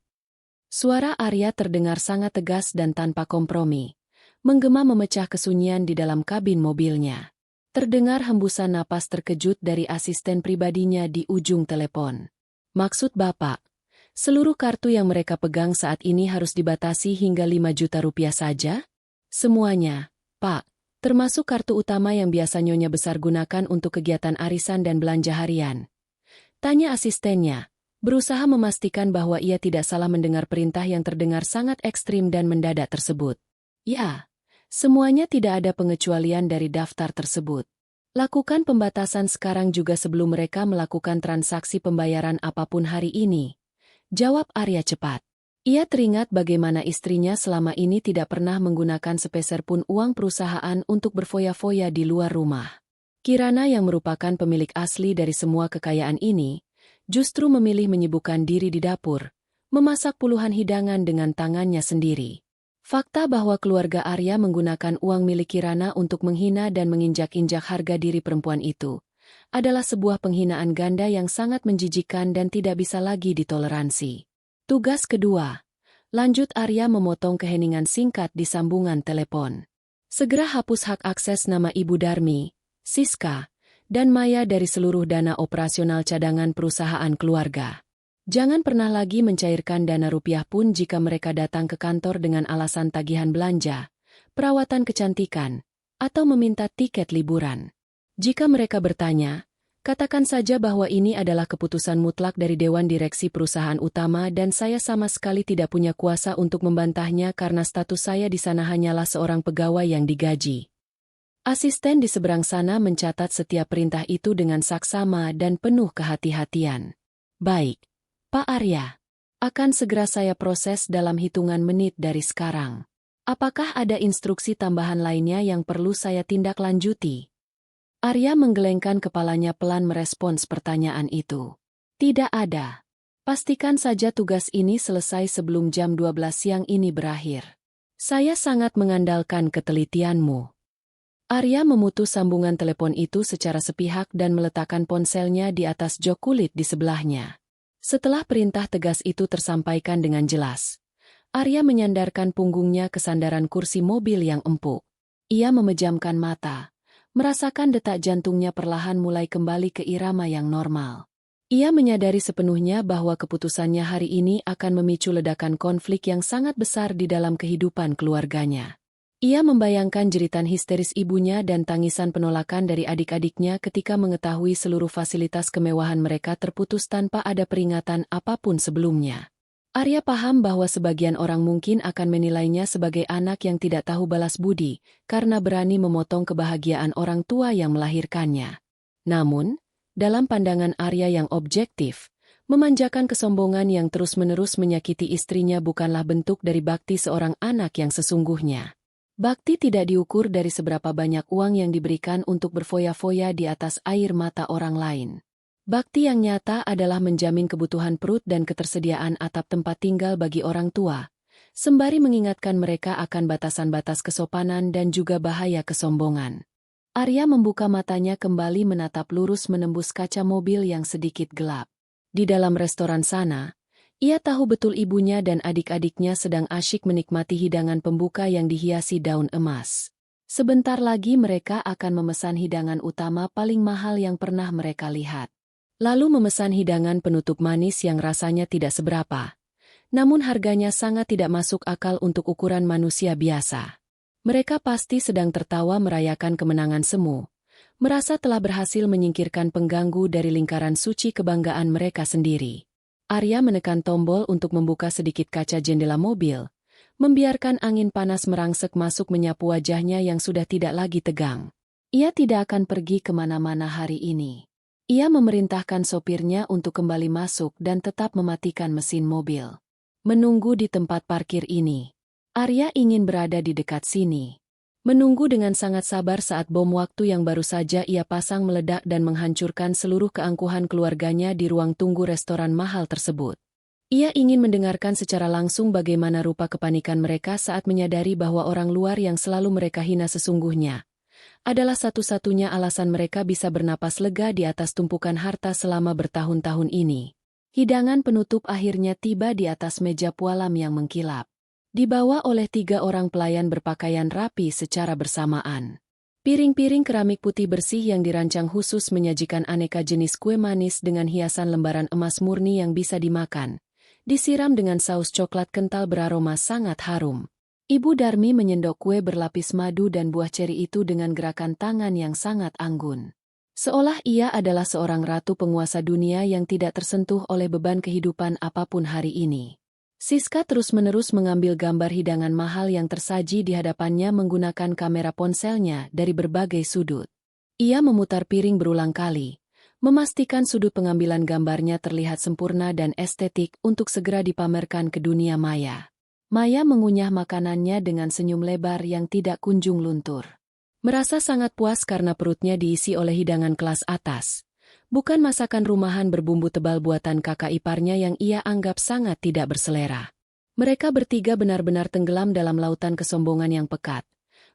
Suara Arya terdengar sangat tegas dan tanpa kompromi, menggema memecah kesunyian di dalam kabin mobilnya. Terdengar hembusan napas terkejut dari asisten pribadinya di ujung telepon. "Maksud Bapak, seluruh kartu yang mereka pegang saat ini harus dibatasi hingga 5 juta rupiah saja?" "Semuanya, Pak, termasuk kartu utama yang biasa Nyonya besar gunakan untuk kegiatan arisan dan belanja harian," tanya asistennya, berusaha memastikan bahwa ia tidak salah mendengar perintah yang terdengar sangat ekstrim dan mendadak tersebut. "Ya, semuanya tidak ada pengecualian dari daftar tersebut. Lakukan pembatasan sekarang juga sebelum mereka melakukan transaksi pembayaran apapun hari ini," jawab Arya cepat. Ia teringat bagaimana istrinya selama ini tidak pernah menggunakan sepeser pun uang perusahaan untuk berfoya-foya di luar rumah. Kirana yang merupakan pemilik asli dari semua kekayaan ini, justru memilih menyibukkan diri di dapur, memasak puluhan hidangan dengan tangannya sendiri. Fakta bahwa keluarga Arya menggunakan uang milik Kirana untuk menghina dan menginjak-injak harga diri perempuan itu adalah sebuah penghinaan ganda yang sangat menjijikkan dan tidak bisa lagi ditoleransi. Tugas kedua. Lanjut Arya memotong keheningan singkat di sambungan telepon. Segera hapus hak akses nama Ibu Darmi, Siska, dan Maya dari seluruh dana operasional cadangan perusahaan keluarga. Jangan pernah lagi mencairkan dana rupiah pun jika mereka datang ke kantor dengan alasan tagihan belanja, perawatan kecantikan, atau meminta tiket liburan. Jika mereka bertanya, katakan saja bahwa ini adalah keputusan mutlak dari Dewan Direksi Perusahaan Utama dan saya sama sekali tidak punya kuasa untuk membantahnya karena status saya di sana hanyalah seorang pegawai yang digaji. Asisten di seberang sana mencatat setiap perintah itu dengan saksama dan penuh kehati-hatian. Baik, Pak Arya. Akan segera saya proses dalam hitungan menit dari sekarang. Apakah ada instruksi tambahan lainnya yang perlu saya tindak lanjuti? Arya menggelengkan kepalanya pelan merespons pertanyaan itu. Tidak ada. Pastikan saja tugas ini selesai sebelum jam 12 siang ini berakhir. Saya sangat mengandalkan ketelitianmu. Arya memutus sambungan telepon itu secara sepihak dan meletakkan ponselnya di atas jok kulit di sebelahnya. Setelah perintah tegas itu tersampaikan dengan jelas, Arya menyandarkan punggungnya ke sandaran kursi mobil yang empuk. Ia memejamkan mata, merasakan detak jantungnya perlahan mulai kembali ke irama yang normal. Ia menyadari sepenuhnya bahwa keputusannya hari ini akan memicu ledakan konflik yang sangat besar di dalam kehidupan keluarganya. Ia membayangkan jeritan histeris ibunya dan tangisan penolakan dari adik-adiknya ketika mengetahui seluruh fasilitas kemewahan mereka terputus tanpa ada peringatan apapun sebelumnya. Arya paham bahwa sebagian orang mungkin akan menilainya sebagai anak yang tidak tahu balas budi karena berani memotong kebahagiaan orang tua yang melahirkannya. Namun, dalam pandangan Arya yang objektif, memanjakan kesombongan yang terus-menerus menyakiti istrinya bukanlah bentuk dari bakti seorang anak yang sesungguhnya. Bakti tidak diukur dari seberapa banyak uang yang diberikan untuk berfoya-foya di atas air mata orang lain. Bakti yang nyata adalah menjamin kebutuhan perut dan ketersediaan atap tempat tinggal bagi orang tua, sembari mengingatkan mereka akan batasan-batas kesopanan dan juga bahaya kesombongan. Arya membuka matanya kembali menatap lurus menembus kaca mobil yang sedikit gelap. Di dalam restoran sana, ia tahu betul ibunya dan adik-adiknya sedang asyik menikmati hidangan pembuka yang dihiasi daun emas. Sebentar lagi mereka akan memesan hidangan utama paling mahal yang pernah mereka lihat. Lalu memesan hidangan penutup manis yang rasanya tidak seberapa. Namun harganya sangat tidak masuk akal untuk ukuran manusia biasa. Mereka pasti sedang tertawa merayakan kemenangan semu, merasa telah berhasil menyingkirkan pengganggu dari lingkaran suci kebanggaan mereka sendiri. Arya menekan tombol untuk membuka sedikit kaca jendela mobil, membiarkan angin panas merangsek masuk menyapu wajahnya yang sudah tidak lagi tegang. Ia tidak akan pergi kemana-mana hari ini. Ia memerintahkan sopirnya untuk kembali masuk dan tetap mematikan mesin mobil. Menunggu di tempat parkir ini. Arya ingin berada di dekat sini. Menunggu dengan sangat sabar saat bom waktu yang baru saja ia pasang meledak dan menghancurkan seluruh keangkuhan keluarganya di ruang tunggu restoran mahal tersebut. Ia ingin mendengarkan secara langsung bagaimana rupa kepanikan mereka saat menyadari bahwa orang luar yang selalu mereka hina sesungguhnya adalah satu-satunya alasan mereka bisa bernapas lega di atas tumpukan harta selama bertahun-tahun ini. Hidangan penutup akhirnya tiba di atas meja pualam yang mengkilap. Dibawa oleh 3 orang pelayan berpakaian rapi secara bersamaan. Piring-piring keramik putih bersih yang dirancang khusus menyajikan aneka jenis kue manis dengan hiasan lembaran emas murni yang bisa dimakan, disiram dengan saus coklat kental beraroma sangat harum. Ibu Darmi menyendok kue berlapis madu dan buah ceri itu dengan gerakan tangan yang sangat anggun. Seolah ia adalah seorang ratu penguasa dunia yang tidak tersentuh oleh beban kehidupan apapun hari ini. Siska terus-menerus mengambil gambar hidangan mahal yang tersaji di hadapannya menggunakan kamera ponselnya dari berbagai sudut. Ia memutar piring berulang kali, memastikan sudut pengambilan gambarnya terlihat sempurna dan estetik untuk segera dipamerkan ke dunia maya. Maya mengunyah makanannya dengan senyum lebar yang tidak kunjung luntur. Merasa sangat puas karena perutnya diisi oleh hidangan kelas atas. Bukan masakan rumahan berbumbu tebal buatan kakak iparnya yang ia anggap sangat tidak berselera. Mereka bertiga benar-benar tenggelam dalam lautan kesombongan yang pekat,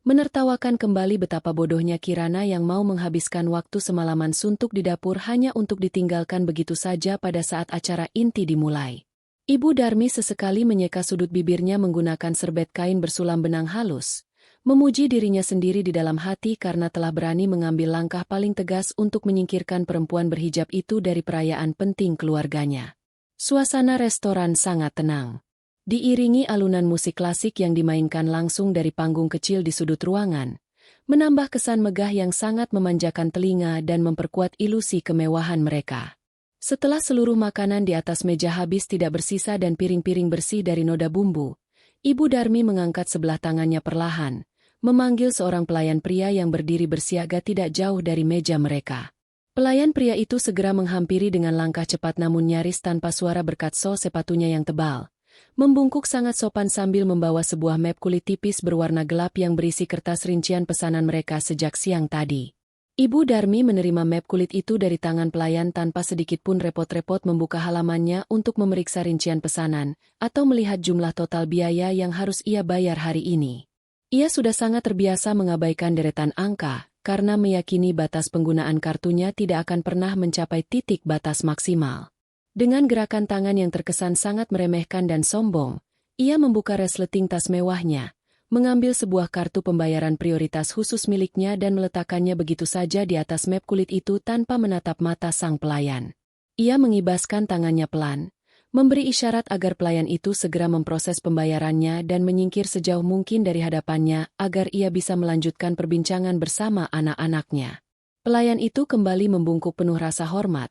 menertawakan kembali betapa bodohnya Kirana yang mau menghabiskan waktu semalaman suntuk di dapur hanya untuk ditinggalkan begitu saja pada saat acara inti dimulai. Ibu Darmi sesekali menyeka sudut bibirnya menggunakan serbet kain bersulam benang halus, memuji dirinya sendiri di dalam hati karena telah berani mengambil langkah paling tegas untuk menyingkirkan perempuan berhijab itu dari perayaan penting keluarganya. Suasana restoran sangat tenang. Diiringi alunan musik klasik yang dimainkan langsung dari panggung kecil di sudut ruangan, menambah kesan megah yang sangat memanjakan telinga dan memperkuat ilusi kemewahan mereka. Setelah seluruh makanan di atas meja habis tidak bersisa dan piring-piring bersih dari noda bumbu, Ibu Darmi mengangkat sebelah tangannya perlahan, memanggil seorang pelayan pria yang berdiri bersiaga tidak jauh dari meja mereka. Pelayan pria itu segera menghampiri dengan langkah cepat namun nyaris tanpa suara berkat sol sepatunya yang tebal. Membungkuk sangat sopan sambil membawa sebuah map kulit tipis berwarna gelap yang berisi kertas rincian pesanan mereka sejak siang tadi. Ibu Darmi menerima map kulit itu dari tangan pelayan tanpa sedikit pun repot-repot membuka halamannya untuk memeriksa rincian pesanan, atau melihat jumlah total biaya yang harus ia bayar hari ini. Ia sudah sangat terbiasa mengabaikan deretan angka, karena meyakini batas penggunaan kartunya tidak akan pernah mencapai titik batas maksimal. Dengan gerakan tangan yang terkesan sangat meremehkan dan sombong, ia membuka resleting tas mewahnya, mengambil sebuah kartu pembayaran prioritas khusus miliknya dan meletakkannya begitu saja di atas map kulit itu tanpa menatap mata sang pelayan. Ia mengibaskan tangannya pelan, memberi isyarat agar pelayan itu segera memproses pembayarannya dan menyingkir sejauh mungkin dari hadapannya agar ia bisa melanjutkan perbincangan bersama anak-anaknya. Pelayan itu kembali membungkuk penuh rasa hormat,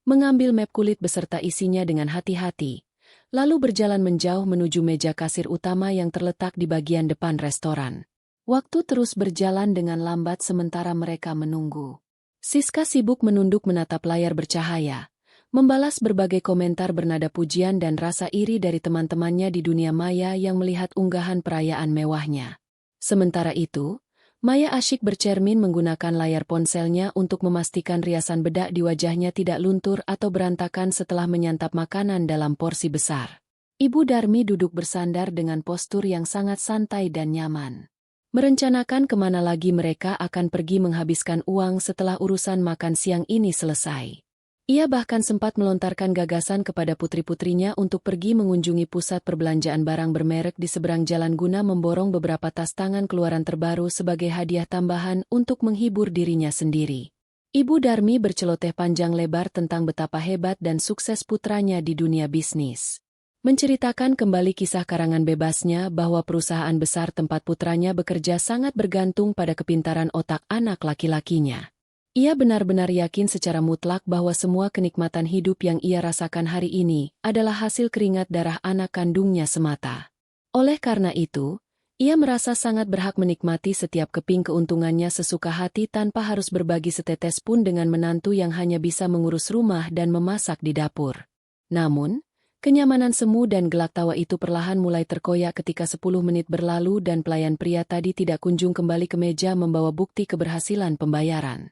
mengambil map kulit beserta isinya dengan hati-hati, lalu berjalan menjauh menuju meja kasir utama yang terletak di bagian depan restoran. Waktu terus berjalan dengan lambat sementara mereka menunggu. Siska sibuk menunduk menatap layar bercahaya, membalas berbagai komentar bernada pujian dan rasa iri dari teman-temannya di dunia maya yang melihat unggahan perayaan mewahnya. Sementara itu, Maya asyik bercermin menggunakan layar ponselnya untuk memastikan riasan bedak di wajahnya tidak luntur atau berantakan setelah menyantap makanan dalam porsi besar. Ibu Darmi duduk bersandar dengan postur yang sangat santai dan nyaman. Merencanakan kemana lagi mereka akan pergi menghabiskan uang setelah urusan makan siang ini selesai. Ia bahkan sempat melontarkan gagasan kepada putri-putrinya untuk pergi mengunjungi pusat perbelanjaan barang bermerek di seberang jalan guna memborong beberapa tas tangan keluaran terbaru sebagai hadiah tambahan untuk menghibur dirinya sendiri. Ibu Darmi berceloteh panjang lebar tentang betapa hebat dan sukses putranya di dunia bisnis. Menceritakan kembali kisah karangan bebasnya bahwa perusahaan besar tempat putranya bekerja sangat bergantung pada kepintaran otak anak laki-lakinya. Ia benar-benar yakin secara mutlak bahwa semua kenikmatan hidup yang ia rasakan hari ini adalah hasil keringat darah anak kandungnya semata. Oleh karena itu, ia merasa sangat berhak menikmati setiap keping keuntungannya sesuka hati tanpa harus berbagi setetes pun dengan menantu yang hanya bisa mengurus rumah dan memasak di dapur. Namun, kenyamanan semu dan gelak tawa itu perlahan mulai terkoyak ketika 10 menit berlalu dan pelayan pria tadi tidak kunjung kembali ke meja membawa bukti keberhasilan pembayaran.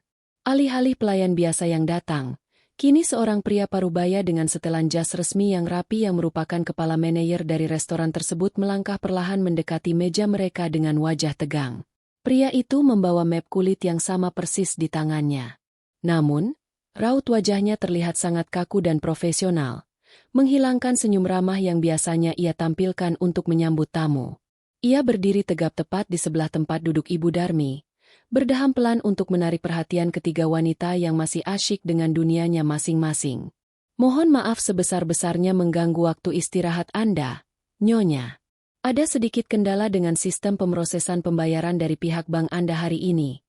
Alih-alih pelayan biasa yang datang, kini seorang pria parubaya dengan setelan jas resmi yang rapi yang merupakan kepala manajer dari restoran tersebut melangkah perlahan mendekati meja mereka dengan wajah tegang. Pria itu membawa map kulit yang sama persis di tangannya. Namun, raut wajahnya terlihat sangat kaku dan profesional, menghilangkan senyum ramah yang biasanya ia tampilkan untuk menyambut tamu. Ia berdiri tegap tepat di sebelah tempat duduk Ibu Darmi, berdeham pelan untuk menarik perhatian ketiga wanita yang masih asyik dengan dunianya masing-masing. Mohon maaf sebesar-besarnya mengganggu waktu istirahat Anda, Nyonya. Ada sedikit kendala dengan sistem pemrosesan pembayaran dari pihak bank Anda hari ini,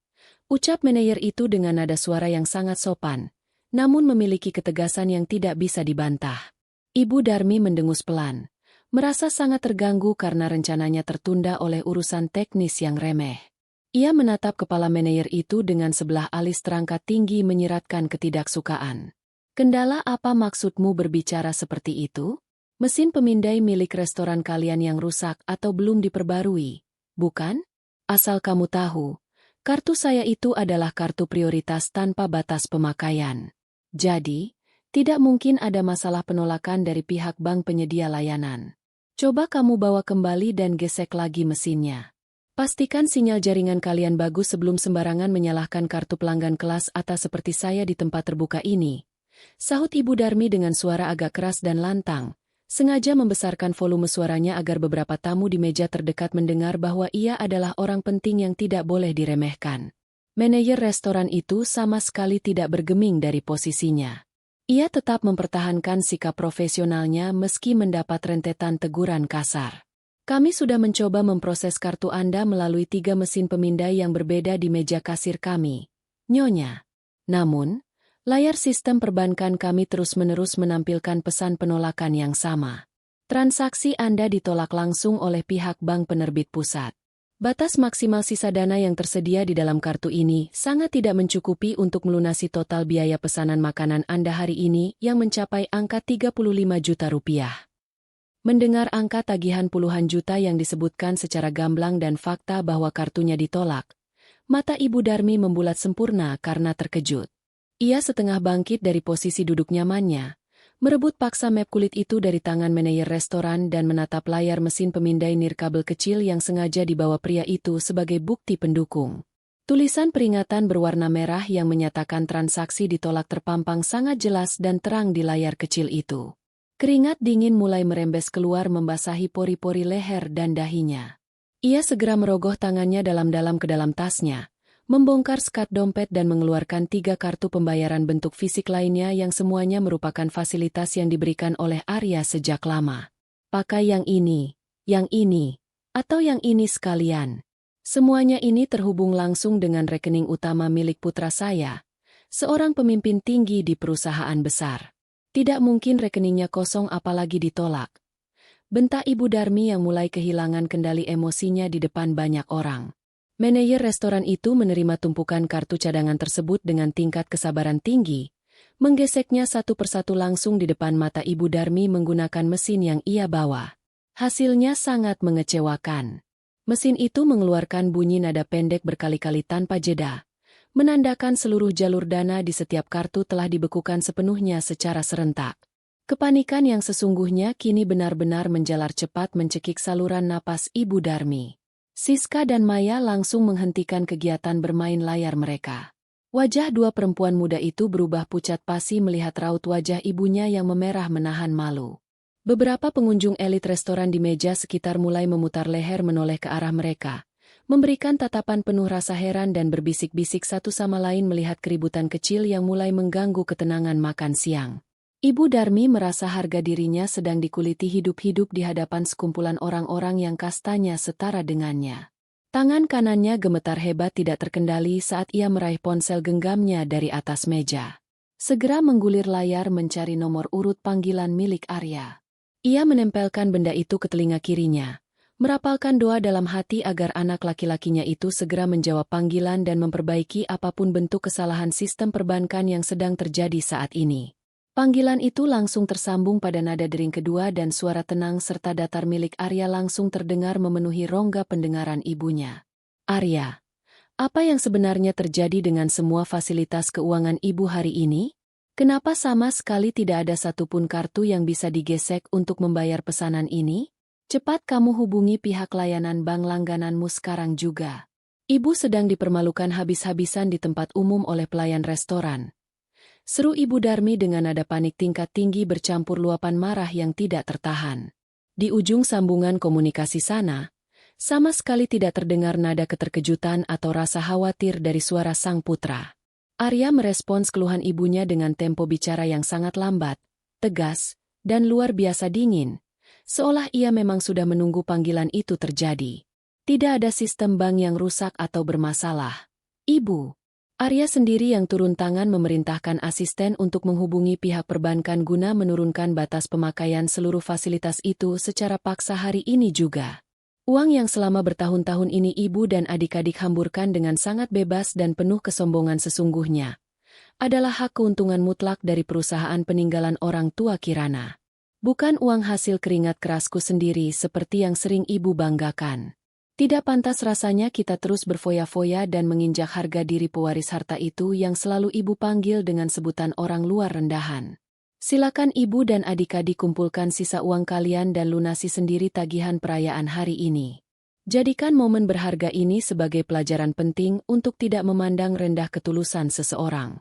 ucap manajer itu dengan nada suara yang sangat sopan, namun memiliki ketegasan yang tidak bisa dibantah. Ibu Darmi mendengus pelan, merasa sangat terganggu karena rencananya tertunda oleh urusan teknis yang remeh. Ia menatap kepala manajer itu dengan sebelah alis terangkat tinggi menyiratkan ketidaksukaan. Kendala apa maksudmu berbicara seperti itu? Mesin pemindai milik restoran kalian yang rusak atau belum diperbarui, bukan? Asal kamu tahu, kartu saya itu adalah kartu prioritas tanpa batas pemakaian. Jadi, tidak mungkin ada masalah penolakan dari pihak bank penyedia layanan. Coba kamu bawa kembali dan gesek lagi mesinnya. Pastikan sinyal jaringan kalian bagus sebelum sembarangan menyalahkan kartu pelanggan kelas atas seperti saya di tempat terbuka ini. Sahut Ibu Darmi dengan suara agak keras dan lantang, sengaja membesarkan volume suaranya agar beberapa tamu di meja terdekat mendengar bahwa ia adalah orang penting yang tidak boleh diremehkan. Manajer restoran itu sama sekali tidak bergeming dari posisinya. Ia tetap mempertahankan sikap profesionalnya meski mendapat rentetan teguran kasar. Kami sudah mencoba memproses kartu Anda melalui 3 mesin pemindai yang berbeda di meja kasir kami, Nyonya. Namun, layar sistem perbankan kami terus-menerus menampilkan pesan penolakan yang sama. Transaksi Anda ditolak langsung oleh pihak bank penerbit pusat. Batas maksimal sisa dana yang tersedia di dalam kartu ini sangat tidak mencukupi untuk melunasi total biaya pesanan makanan Anda hari ini yang mencapai angka 35 juta rupiah. Mendengar angka tagihan puluhan juta yang disebutkan secara gamblang dan fakta bahwa kartunya ditolak, mata Ibu Darmi membulat sempurna karena terkejut. Ia setengah bangkit dari posisi duduk nyamannya, merebut paksa map kulit itu dari tangan manajer restoran dan menatap layar mesin pemindai nirkabel kecil yang sengaja dibawa pria itu sebagai bukti pendukung. Tulisan peringatan berwarna merah yang menyatakan transaksi ditolak terpampang sangat jelas dan terang di layar kecil itu. Keringat dingin mulai merembes keluar membasahi pori-pori leher dan dahinya. Ia segera merogoh tangannya dalam-dalam ke dalam tasnya, membongkar skat dompet dan mengeluarkan 3 kartu pembayaran bentuk fisik lainnya yang semuanya merupakan fasilitas yang diberikan oleh Arya sejak lama. Pakai yang ini, atau yang ini sekalian. Semuanya ini terhubung langsung dengan rekening utama milik putra saya, seorang pemimpin tinggi di perusahaan besar. Tidak mungkin rekeningnya kosong apalagi ditolak. Bentak Ibu Darmi yang mulai kehilangan kendali emosinya di depan banyak orang. Manajer restoran itu menerima tumpukan kartu cadangan tersebut dengan tingkat kesabaran tinggi, menggeseknya satu persatu langsung di depan mata Ibu Darmi menggunakan mesin yang ia bawa. Hasilnya sangat mengecewakan. Mesin itu mengeluarkan bunyi nada pendek berkali-kali tanpa jeda, menandakan seluruh jalur dana di setiap kartu telah dibekukan sepenuhnya secara serentak. Kepanikan yang sesungguhnya kini benar-benar menjalar cepat mencekik saluran napas Ibu Darmi. Siska dan Maya langsung menghentikan kegiatan bermain layar mereka. Wajah 2 perempuan muda itu berubah pucat pasi melihat raut wajah ibunya yang memerah menahan malu. Beberapa pengunjung elit restoran di meja sekitar mulai memutar leher menoleh ke arah mereka, memberikan tatapan penuh rasa heran dan berbisik-bisik satu sama lain melihat keributan kecil yang mulai mengganggu ketenangan makan siang. Ibu Darmi merasa harga dirinya sedang dikuliti hidup-hidup di hadapan sekumpulan orang-orang yang kastanya setara dengannya. Tangan kanannya gemetar hebat tidak terkendali saat ia meraih ponsel genggamnya dari atas meja. Segera menggulir layar mencari nomor urut panggilan milik Arya. Ia menempelkan benda itu ke telinga kirinya, merapalkan doa dalam hati agar anak laki-lakinya itu segera menjawab panggilan dan memperbaiki apapun bentuk kesalahan sistem perbankan yang sedang terjadi saat ini. Panggilan itu langsung tersambung pada nada dering kedua dan suara tenang serta datar milik Arya langsung terdengar memenuhi rongga pendengaran ibunya. Arya, apa yang sebenarnya terjadi dengan semua fasilitas keuangan ibu hari ini? Kenapa sama sekali tidak ada satupun kartu yang bisa digesek untuk membayar pesanan ini? Cepat kamu hubungi pihak layanan bank langgananmu sekarang juga. Ibu sedang dipermalukan habis-habisan di tempat umum oleh pelayan restoran. Seru Ibu Darmi dengan nada panik tingkat tinggi bercampur luapan marah yang tidak tertahan. Di ujung sambungan komunikasi sana, sama sekali tidak terdengar nada keterkejutan atau rasa khawatir dari suara sang putra. Arya merespons keluhan ibunya dengan tempo bicara yang sangat lambat, tegas, dan luar biasa dingin, seolah ia memang sudah menunggu panggilan itu terjadi. Tidak ada sistem bank yang rusak atau bermasalah. Ibu. Arya sendiri yang turun tangan memerintahkan asisten untuk menghubungi pihak perbankan guna menurunkan batas pemakaian seluruh fasilitas itu secara paksa hari ini juga. Uang yang selama bertahun-tahun ini ibu dan adik-adik hamburkan dengan sangat bebas dan penuh kesombongan sesungguhnya adalah hak keuntungan mutlak dari perusahaan peninggalan orang tua Kirana. Bukan uang hasil keringat kerasku sendiri seperti yang sering ibu banggakan. Tidak pantas rasanya kita terus berfoya-foya dan menginjak harga diri pewaris harta itu yang selalu ibu panggil dengan sebutan orang luar rendahan. Silakan ibu dan adik-adik kumpulkan sisa uang kalian dan lunasi sendiri tagihan perayaan hari ini. Jadikan momen berharga ini sebagai pelajaran penting untuk tidak memandang rendah ketulusan seseorang.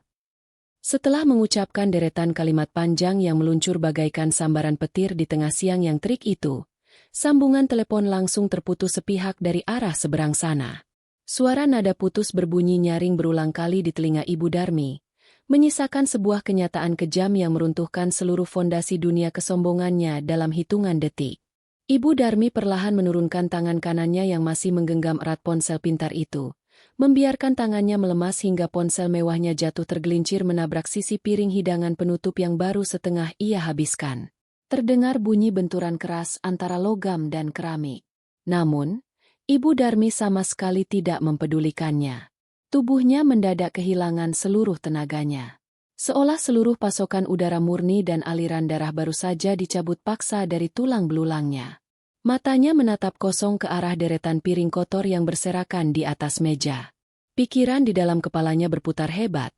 Setelah mengucapkan deretan kalimat panjang yang meluncur bagaikan sambaran petir di tengah siang yang terik itu, sambungan telepon langsung terputus sepihak dari arah seberang sana. Suara nada putus berbunyi nyaring berulang kali di telinga Ibu Darmi, menyisakan sebuah kenyataan kejam yang meruntuhkan seluruh fondasi dunia kesombongannya dalam hitungan detik. Ibu Darmi perlahan menurunkan tangan kanannya yang masih menggenggam erat ponsel pintar itu, membiarkan tangannya melemas hingga ponsel mewahnya jatuh tergelincir menabrak sisi piring hidangan penutup yang baru setengah ia habiskan. Terdengar bunyi benturan keras antara logam dan keramik. Namun, Ibu Darmi sama sekali tidak mempedulikannya. Tubuhnya mendadak kehilangan seluruh tenaganya. Seolah seluruh pasokan udara murni dan aliran darah baru saja dicabut paksa dari tulang belulangnya. Matanya menatap kosong ke arah deretan piring kotor yang berserakan di atas meja. Pikiran di dalam kepalanya berputar hebat.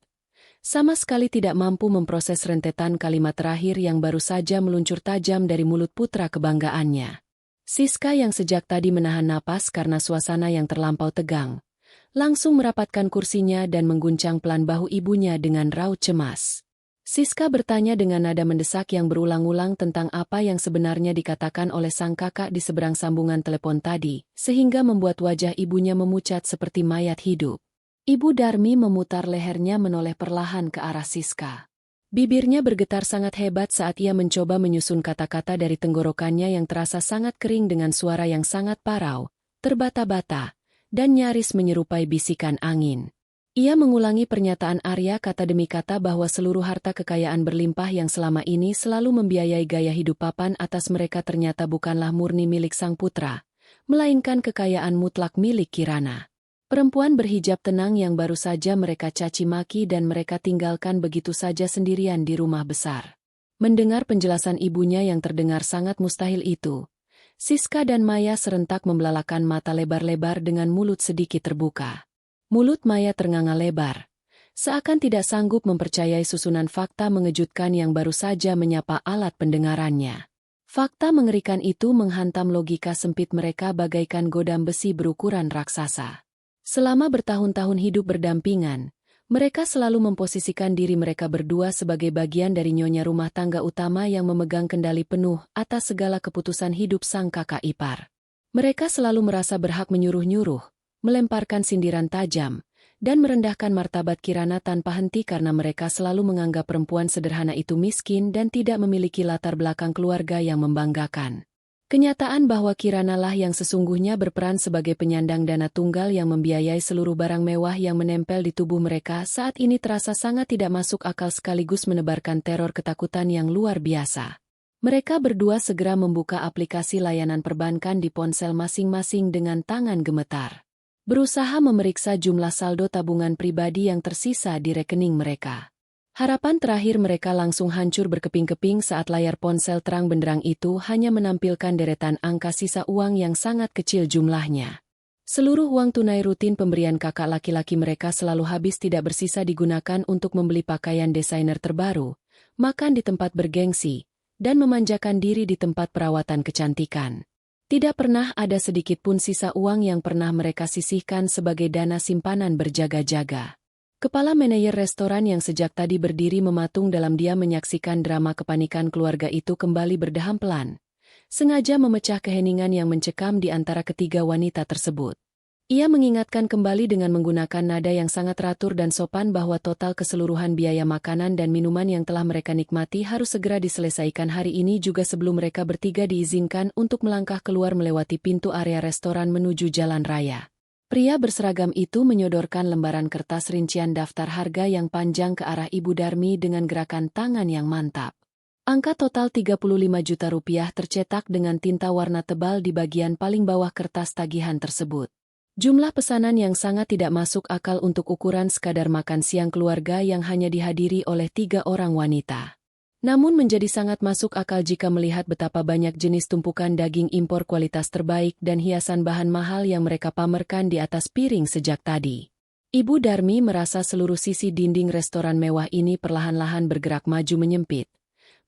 Sama sekali tidak mampu memproses rentetan kalimat terakhir yang baru saja meluncur tajam dari mulut putra kebanggaannya. Siska yang sejak tadi menahan napas karena suasana yang terlampau tegang, langsung merapatkan kursinya dan mengguncang pelan bahu ibunya dengan raut cemas. Siska bertanya dengan nada mendesak yang berulang-ulang tentang apa yang sebenarnya dikatakan oleh sang kakak di seberang sambungan telepon tadi, sehingga membuat wajah ibunya memucat seperti mayat hidup. Ibu Darmi memutar lehernya menoleh perlahan ke arah Siska. Bibirnya bergetar sangat hebat saat ia mencoba menyusun kata-kata dari tenggorokannya yang terasa sangat kering dengan suara yang sangat parau, terbata-bata, dan nyaris menyerupai bisikan angin. Ia mengulangi pernyataan Arya kata demi kata bahwa seluruh harta kekayaan berlimpah yang selama ini selalu membiayai gaya hidup papan atas mereka ternyata bukanlah murni milik sang putra, melainkan kekayaan mutlak milik Kirana. Perempuan berhijab tenang yang baru saja mereka caci maki dan mereka tinggalkan begitu saja sendirian di rumah besar. Mendengar penjelasan ibunya yang terdengar sangat mustahil itu, Siska dan Maya serentak membelalakan mata lebar-lebar dengan mulut sedikit terbuka. Mulut Maya ternganga lebar, seakan tidak sanggup mempercayai susunan fakta mengejutkan yang baru saja menyapa alat pendengarannya. Fakta mengerikan itu menghantam logika sempit mereka bagaikan godam besi berukuran raksasa. Selama bertahun-tahun hidup berdampingan, mereka selalu memposisikan diri mereka berdua sebagai bagian dari nyonya rumah tangga utama yang memegang kendali penuh atas segala keputusan hidup sang kakak ipar. Mereka selalu merasa berhak menyuruh-nyuruh, melemparkan sindiran tajam, dan merendahkan martabat Kirana tanpa henti karena mereka selalu menganggap perempuan sederhana itu miskin dan tidak memiliki latar belakang keluarga yang membanggakan. Kenyataan bahwa Kirana lah yang sesungguhnya berperan sebagai penyandang dana tunggal yang membiayai seluruh barang mewah yang menempel di tubuh mereka saat ini terasa sangat tidak masuk akal sekaligus menebarkan teror ketakutan yang luar biasa. Mereka berdua segera membuka aplikasi layanan perbankan di ponsel masing-masing dengan tangan gemetar. Berusaha memeriksa jumlah saldo tabungan pribadi yang tersisa di rekening mereka. Harapan terakhir mereka langsung hancur berkeping-keping saat layar ponsel terang benderang itu hanya menampilkan deretan angka sisa uang yang sangat kecil jumlahnya. Seluruh uang tunai rutin pemberian kakak laki-laki mereka selalu habis tidak bersisa digunakan untuk membeli pakaian desainer terbaru, makan di tempat bergengsi, dan memanjakan diri di tempat perawatan kecantikan. Tidak pernah ada sedikit pun sisa uang yang pernah mereka sisihkan sebagai dana simpanan berjaga-jaga. Kepala manajer restoran yang sejak tadi berdiri mematung dalam diam menyaksikan drama kepanikan keluarga itu kembali berdeham pelan, sengaja memecah keheningan yang mencekam di antara ketiga wanita tersebut. Ia mengingatkan kembali dengan menggunakan nada yang sangat teratur dan sopan bahwa total keseluruhan biaya makanan dan minuman yang telah mereka nikmati harus segera diselesaikan hari ini juga sebelum mereka bertiga diizinkan untuk melangkah keluar melewati pintu area restoran menuju jalan raya. Pria berseragam itu menyodorkan lembaran kertas rincian daftar harga yang panjang ke arah Ibu Darmi dengan gerakan tangan yang mantap. Angka total 35 juta rupiah tercetak dengan tinta warna tebal di bagian paling bawah kertas tagihan tersebut. Jumlah pesanan yang sangat tidak masuk akal untuk ukuran sekadar makan siang keluarga yang hanya dihadiri oleh 3 orang wanita. Namun menjadi sangat masuk akal jika melihat betapa banyak jenis tumpukan daging impor kualitas terbaik dan hiasan bahan mahal yang mereka pamerkan di atas piring sejak tadi. Ibu Darmi merasa seluruh sisi dinding restoran mewah ini perlahan-lahan bergerak maju menyempit,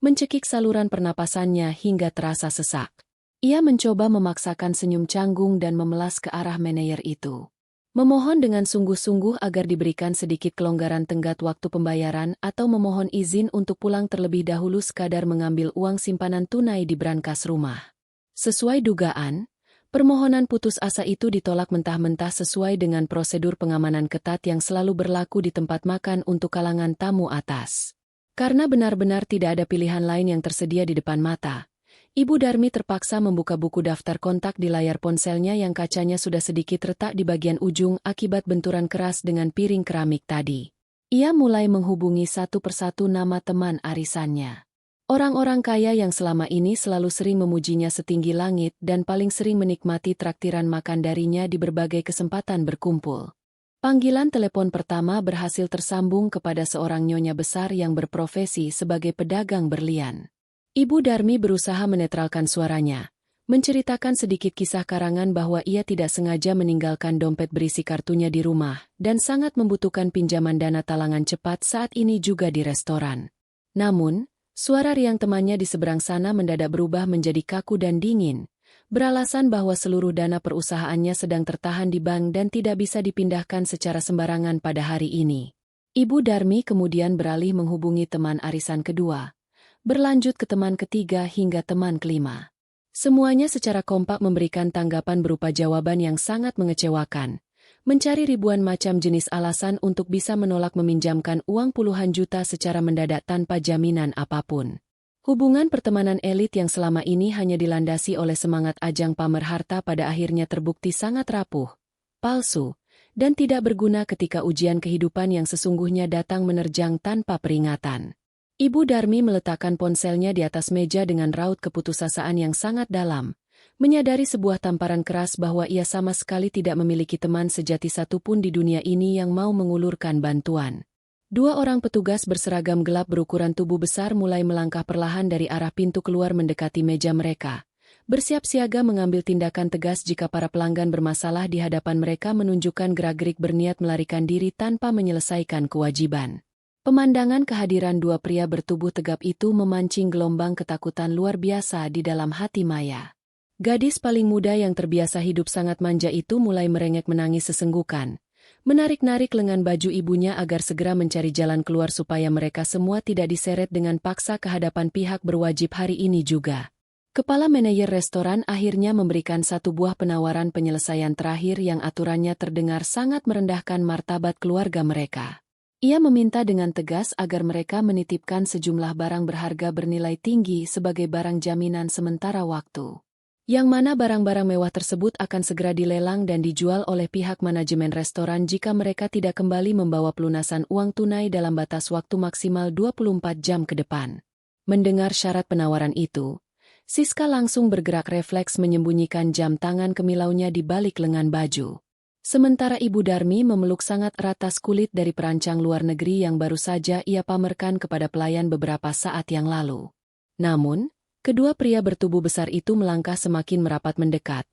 mencekik saluran pernapasannya hingga terasa sesak. Ia mencoba memaksakan senyum canggung dan memelas ke arah manajer itu. Memohon dengan sungguh-sungguh agar diberikan sedikit kelonggaran tenggat waktu pembayaran atau memohon izin untuk pulang terlebih dahulu sekadar mengambil uang simpanan tunai di brankas rumah. Sesuai dugaan, permohonan putus asa itu ditolak mentah-mentah sesuai dengan prosedur pengamanan ketat yang selalu berlaku di tempat makan untuk kalangan tamu atas. Karena benar-benar tidak ada pilihan lain yang tersedia di depan mata, Ibu Darmi terpaksa membuka buku daftar kontak di layar ponselnya yang kacanya sudah sedikit retak di bagian ujung akibat benturan keras dengan piring keramik tadi. Ia mulai menghubungi satu persatu nama teman arisannya. Orang-orang kaya yang selama ini selalu sering memujinya setinggi langit dan paling sering menikmati traktiran makan darinya di berbagai kesempatan berkumpul. Panggilan telepon pertama berhasil tersambung kepada seorang nyonya besar yang berprofesi sebagai pedagang berlian. Ibu Darmi berusaha menetralkan suaranya, menceritakan sedikit kisah karangan bahwa ia tidak sengaja meninggalkan dompet berisi kartunya di rumah dan sangat membutuhkan pinjaman dana talangan cepat saat ini juga di restoran. Namun, suara riang temannya di seberang sana mendadak berubah menjadi kaku dan dingin, beralasan bahwa seluruh dana perusahaannya sedang tertahan di bank dan tidak bisa dipindahkan secara sembarangan pada hari ini. Ibu Darmi kemudian beralih menghubungi teman arisan kedua, berlanjut ke teman ketiga hingga teman kelima. Semuanya secara kompak memberikan tanggapan berupa jawaban yang sangat mengecewakan, mencari ribuan macam jenis alasan untuk bisa menolak meminjamkan uang puluhan juta secara mendadak tanpa jaminan apapun. Hubungan pertemanan elit yang selama ini hanya dilandasi oleh semangat ajang pamer harta pada akhirnya terbukti sangat rapuh, palsu, dan tidak berguna ketika ujian kehidupan yang sesungguhnya datang menerjang tanpa peringatan. Ibu Darmi meletakkan ponselnya di atas meja dengan raut keputusasaan yang sangat dalam, menyadari sebuah tamparan keras bahwa ia sama sekali tidak memiliki teman sejati satupun di dunia ini yang mau mengulurkan bantuan. Dua orang petugas berseragam gelap berukuran tubuh besar mulai melangkah perlahan dari arah pintu keluar mendekati meja mereka, bersiap siaga mengambil tindakan tegas jika para pelanggan bermasalah di hadapan mereka menunjukkan gerak-gerik berniat melarikan diri tanpa menyelesaikan kewajiban. Pemandangan kehadiran dua pria bertubuh tegap itu memancing gelombang ketakutan luar biasa di dalam hati Maya. Gadis paling muda yang terbiasa hidup sangat manja itu mulai merengek menangis sesenggukan, menarik-narik lengan baju ibunya agar segera mencari jalan keluar supaya mereka semua tidak diseret dengan paksa ke hadapan pihak berwajib hari ini juga. Kepala manajer restoran akhirnya memberikan satu buah penawaran penyelesaian terakhir yang aturannya terdengar sangat merendahkan martabat keluarga mereka. Ia meminta dengan tegas agar mereka menitipkan sejumlah barang berharga bernilai tinggi sebagai barang jaminan sementara waktu. Yang mana barang-barang mewah tersebut akan segera dilelang dan dijual oleh pihak manajemen restoran jika mereka tidak kembali membawa pelunasan uang tunai dalam batas waktu maksimal 24 jam ke depan. Mendengar syarat penawaran itu, Siska langsung bergerak refleks menyembunyikan jam tangan kemilaunya di balik lengan baju. Sementara Ibu Darmi memeluk sangat erat tas kulit dari perancang luar negeri yang baru saja ia pamerkan kepada pelayan beberapa saat yang lalu. Namun, kedua pria bertubuh besar itu melangkah semakin merapat mendekat,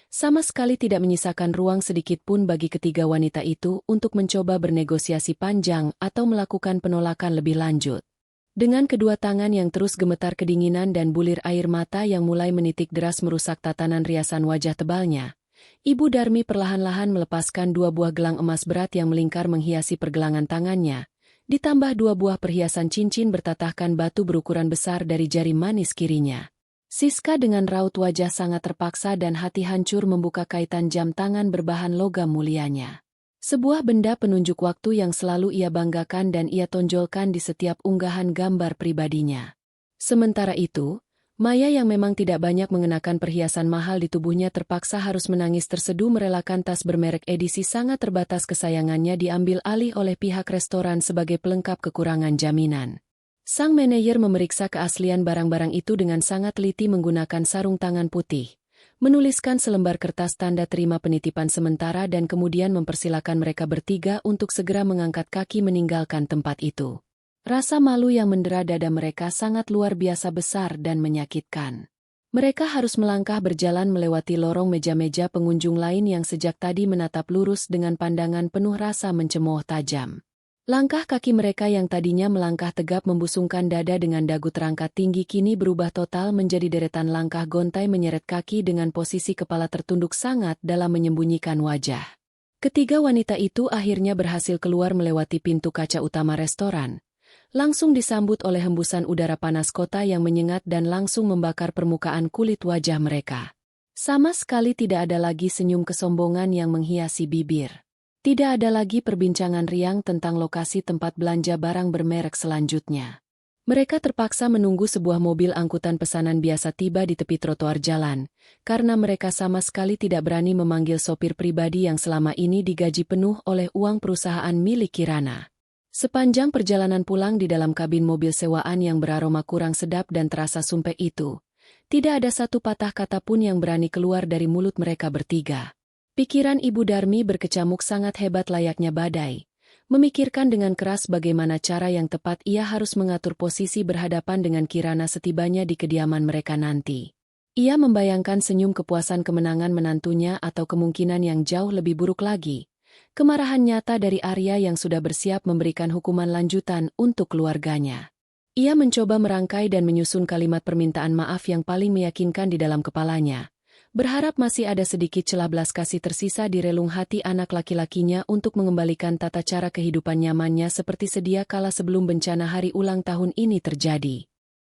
sama sekali tidak menyisakan ruang sedikit pun bagi ketiga wanita itu untuk mencoba bernegosiasi panjang atau melakukan penolakan lebih lanjut. Dengan kedua tangan yang terus gemetar kedinginan dan bulir air mata yang mulai menitik deras merusak tatanan riasan wajah tebalnya, Ibu Darmi perlahan-lahan melepaskan dua buah gelang emas berat yang melingkar menghiasi pergelangan tangannya, ditambah dua buah perhiasan cincin bertatahkan batu berukuran besar dari jari manis kirinya. Siska dengan raut wajah sangat terpaksa dan hati hancur membuka kaitan jam tangan berbahan logam mulianya. Sebuah benda penunjuk waktu yang selalu ia banggakan dan ia tonjolkan di setiap unggahan gambar pribadinya. Sementara itu, Maya yang memang tidak banyak mengenakan perhiasan mahal di tubuhnya terpaksa harus menangis terseduh merelakan tas bermerek edisi sangat terbatas kesayangannya diambil alih oleh pihak restoran sebagai pelengkap kekurangan jaminan. Sang manajer memeriksa keaslian barang-barang itu dengan sangat teliti menggunakan sarung tangan putih, menuliskan selembar kertas tanda terima penitipan sementara dan kemudian mempersilakan mereka bertiga untuk segera mengangkat kaki meninggalkan tempat itu. Rasa malu yang mendera dada mereka sangat luar biasa besar dan menyakitkan. Mereka harus melangkah berjalan melewati lorong meja-meja pengunjung lain yang sejak tadi menatap lurus dengan pandangan penuh rasa mencemooh tajam. Langkah kaki mereka yang tadinya melangkah tegap membusungkan dada dengan dagu terangkat tinggi kini berubah total menjadi deretan langkah gontai menyeret kaki dengan posisi kepala tertunduk sangat dalam menyembunyikan wajah. Ketiga wanita itu akhirnya berhasil keluar melewati pintu kaca utama restoran. Langsung disambut oleh hembusan udara panas kota yang menyengat dan langsung membakar permukaan kulit wajah mereka. Sama sekali tidak ada lagi senyum kesombongan yang menghiasi bibir. Tidak ada lagi perbincangan riang tentang lokasi tempat belanja barang bermerek selanjutnya. Mereka terpaksa menunggu sebuah mobil angkutan pesanan biasa tiba di tepi trotoar jalan, karena mereka sama sekali tidak berani memanggil sopir pribadi yang selama ini digaji penuh oleh uang perusahaan milik Kirana. Sepanjang perjalanan pulang di dalam kabin mobil sewaan yang beraroma kurang sedap dan terasa sumpek itu, tidak ada satu patah kata pun yang berani keluar dari mulut mereka bertiga. Pikiran Ibu Darmi berkecamuk sangat hebat layaknya badai, memikirkan dengan keras bagaimana cara yang tepat ia harus mengatur posisi berhadapan dengan Kirana setibanya di kediaman mereka nanti. Ia membayangkan senyum kepuasan kemenangan menantunya atau kemungkinan yang jauh lebih buruk lagi. Kemarahan nyata dari Arya yang sudah bersiap memberikan hukuman lanjutan untuk keluarganya. Ia mencoba merangkai dan menyusun kalimat permintaan maaf yang paling meyakinkan di dalam kepalanya. Berharap masih ada sedikit celah belas kasih tersisa di relung hati anak laki-lakinya untuk mengembalikan tata cara kehidupan nyamannya seperti sedia kala sebelum bencana hari ulang tahun ini terjadi.